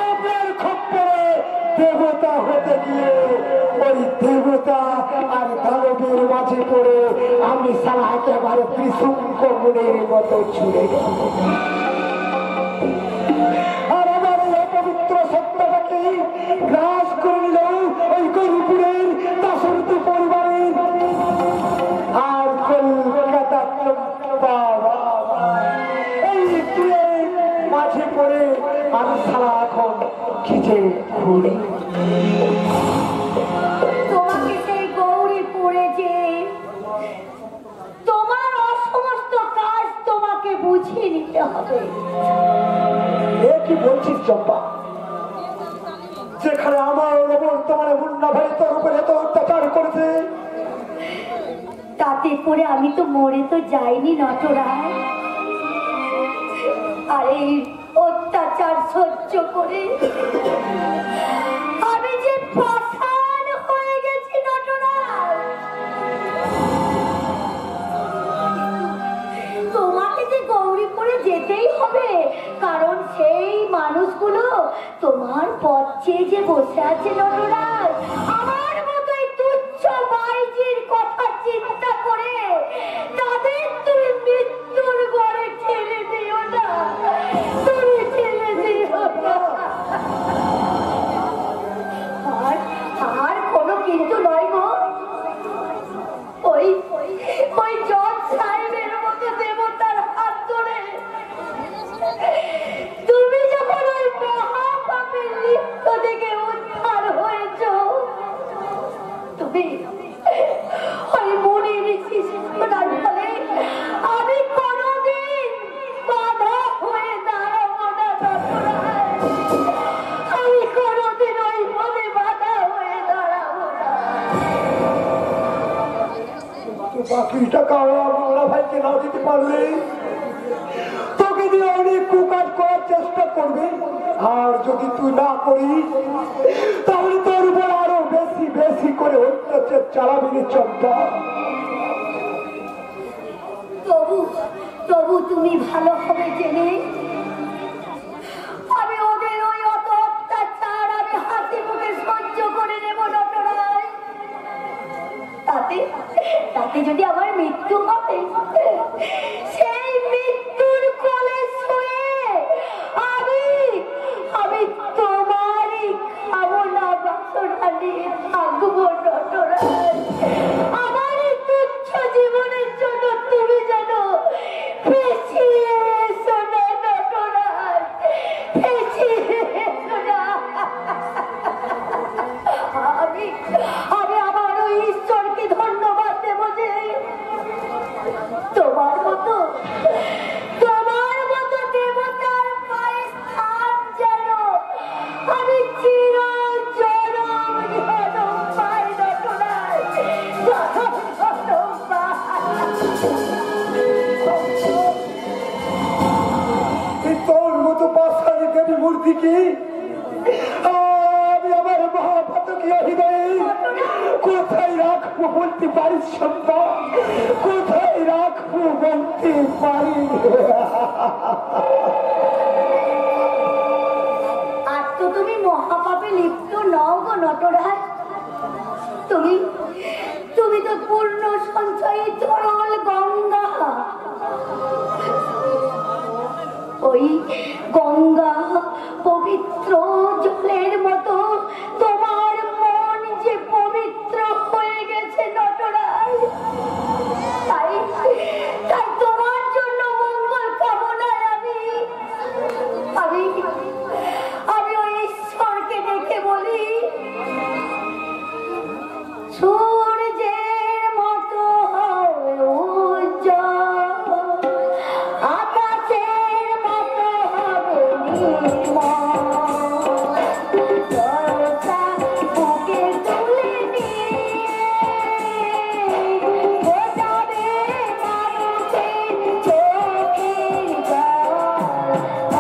আপনার খপ্পরে দেবতা হতে গিয়ে ওই দেবতা আর দানবের মাঝে পড়ে আমি সারা একেবারে ত্রিশঙ্কুরের মতো ছুড়ে আর আমার এই অপবিত্র সত্তাটাকে গ্রাস করে নিল ওই গরিপুরের দাসরথী পরিবারের আর কলকাতা এই মাঝে পড়ে আমি সারা এখন খিচে ঘুরি। তোমাকে সেই গৌরীপুরে যে তোমার অসমস্ত কাজ তোমাকে বুঝিয়ে নিতে হবে। এ কি বলছিস চম্পা? যেখানে আমার বর্তমানে মুন্না ভাই তোর উপরে এত অত্যাচার করেছে, তাতে করে আমি তো মরে তো যাইনি নটরাজ। আর এই অত্যাচার সহ্য করে আমি যে পাষাণ হয়ে গেছি নটরাজ। তোমাকে যে গৌরীপুরে যেতেই হবে, কারণ সেই মানুষগুলো তোমার পথ চেয়ে যে বসে আছে নটরাজ। আমার মতোই তুচ্ছ বাইজির কথা চিন্তা করে তাদের তুমি মৃত্যুর ঘরে ঠেলে দিও না, তুমি ঠেলে দিও না। আর কোনো কিন্তু নয় গো, ওই ওই জজ সাহেবের মতো দেবতার হাত ধরে তুমি যখন ওই মহাপাপের লিপ্ত থেকে উদ্ধার হয়েছ, তুমি ওই মুনির শিশুনার ফলে আমি কোনোদিন বাধা হয়ে দাঁড়াবো না নটরাজ। আমি কোনোদিন ওই পদে বাধা হয়ে দাঁড়াবো না। বাকি টাকা মুন্না ভাইকে না দিতে পারলে তোকে দিয়ে অনেক কুকাজ করার চেষ্টা করবে, আর যদি তুই না করিস তাহলে তোর উপর আরো বেশি বেশি করে অত্যাচার চালাবি চম্পা। তবু তুমি ভালো হবে জেনে আমি ওদের ওই অত অত্যাচার আমি হাসি মুখে সহ্য করে নেব নটরাজ। তাতে যদি আমার মৃত্যু হবে, সেই মৃত্যুর সম্পদ কোথায় রাখবো বলতে পারি। আর তো তুমি মহাপাপে লিপ্ত নও গো নটরাজ। তুমি তুমি তো পূর্ণ সঞ্চয়ী তরল গঙ্গা। ওই গঙ্গা পবিত্র জলের মতো তোমার মন যে পবিত্র হয়ে গেছে নটরাজ। তাই তাই তোমার জন্য মঙ্গল কামনায় আমি ওই ঈশ্বরকে ডেকে বলি, সূর্যের মতো হবে উজ্জ্বল, আকাশের মতো হবে নির্মল, জলটা বুকে তুলে নিয়ে বোঝাবে মানুষের চোখের জল,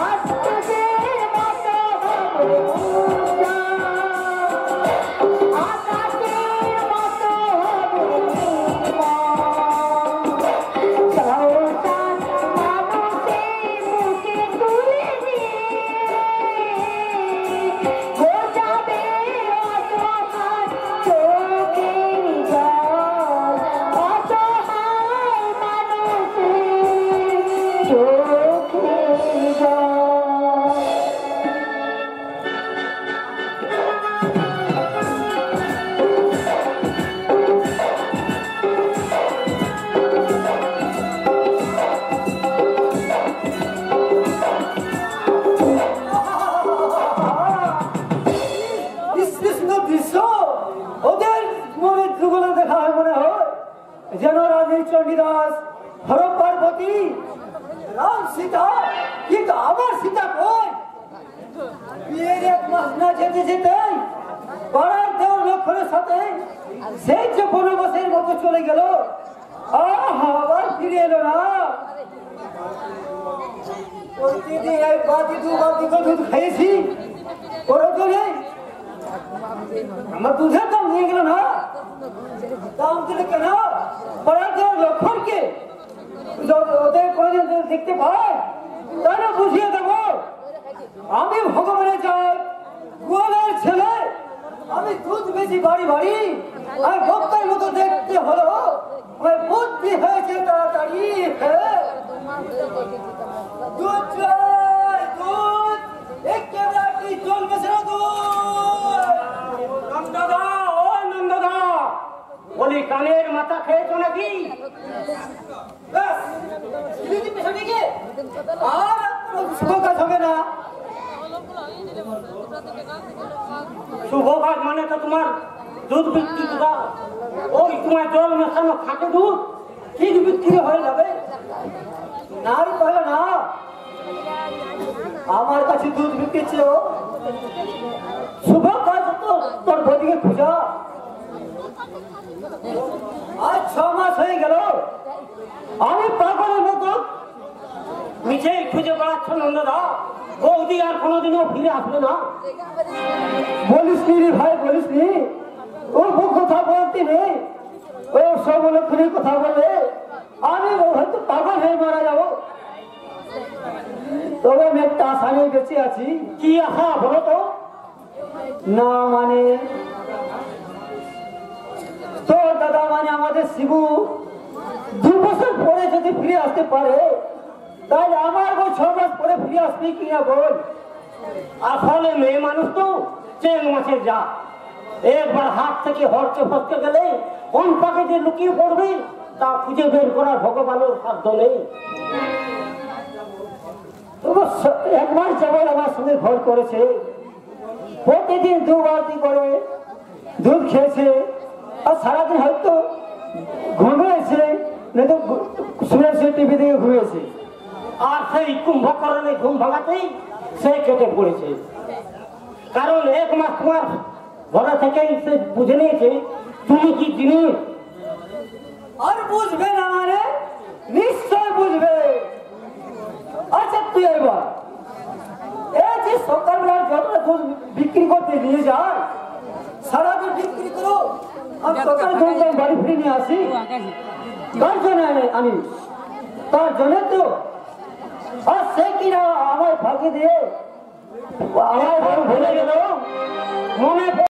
আকাশের মতো হবে উজ্জ্বল, আকাশের মতো হবে নির্মল, জলটা মানুষের বুকে তুলে নিয়ে বোঝাবে অসহায় চোখের জল, অসহায় মানুষের চোখের জল। কৃষ্ণ দৃশ্য ওদের মনে যুগলে দেখা হয়, মনে হয় যেন রানী চণ্ডীদাস, হর পার্বতী, রাম সীতা। কিন্তু আমার সীতা কই? বিয়ের 1 মাস না যেতে যেতেই পাড়ার দেওয়ার লক্ষণের সাথে সেই যে বনবাসের মতো চলে গেল, আবার ফিরে এলো না। প্রতিদিন 1 বালতি 2 বালতি করে দুধ খাইয়েছি, ওরা চলে আমার দুধের দাম নিয়ে গেল না। দাম দিলে কেন? পাড়ার দেওয়ার লক্ষণকে ওদের কোনোদিন দেখতে পায়, তাহলে বুঝিয়ে দেবো আমি ভগবানের যাই, গোয়ালের ছেলে। আমি দুধ বেশি বাড়ি বাড়ি, আমি ভক্তের মতো দেখতে হলো। আমার বুদ্ধি হয়েছে তাড়াতাড়ি। দুধ চাই, দুধ একেবারে চলবে না দুধ। নন্দদা, ও নন্দদা, বলি কানের মাথা খেয়েছো নাকি? ব্যাস, দিদি পেছনে গিয়ে আর কোনো শুভ কাজ হবে না। শুভ কাজ মানে তো তোমার দুধ বিক্রি করা, ওই তোমার জল মেশানো খাঁটি দুধ ঠিক বিক্রি হয়ে যাবে। নাই পারে না, আমার কাছে দুধ বিক্রিছে ও। শুভ কাজ তো তোর বদিকে খুঁজা। আজ 6 মাস হয়ে গেল আমি পাগলের মতো মিছেই খুঁজে বেড়াচ্ছ নন্দদা। বৌদি আর কোনোদিনও ফিরে আসবে না। বলিস নি রে ভাই, বলিস নি। ও কথা বলতে নেই, ও সব লক্ষণে কথা বলে আমি হয়তো পাগল হয়ে মারা যাবো। তবে আমি একটা আশা নিয়ে বেঁচে আছি। কি আশা বলো তো? না মানে তোর দাদা মানে আমাদের শিবু 2 বছর পরে যদি ফিরে আসতে পারে, তাহলে আমার 6 মাস পরে ফিরে আসবে কিনা বল। আসলে মেয়ে মানুষ তো চেন মাছের যা, একবার হাত থেকে হরকে ফসকে গেলে কোন পাকে যে লুকিয়ে পড়বে তা খুঁজে বের করার ভগবানের সাধ্য নেই। তবু 1 মাস যাবত আমার সঙ্গে ঘর করেছে, প্রতিদিন 2 বালতি করে দুধ খেয়েছে, আর সারাদিন হয়তো ঘুমিয়েছে, নয়তো শুয়েছে, টিভি দিয়ে ঘুমিয়েছে। আর সেই কুম্ভকরণে ঘুম ভাঙাতেই সে কেটে পড়েছে। কারণ 1 মাস তোমার ঘরে থেকেই সে বুঝে নিয়েছে তুমি কি জিনিস। আর বুঝবে না মানে? নিশ্চয় বুঝবে। আচ্ছা তুই এবার এই যে সকালবেলা যতটা দুধ বিক্রি করতে নিয়ে যায়, সারাদিন বিক্রি করো আর তোর জন্য বাড়ি ফিরে নিয়ে আসি তার জন্য আমি তার জন্য তো আর সে কিনা আমার ফাঁকি দিয়ে আমার ভুলে গেল মনে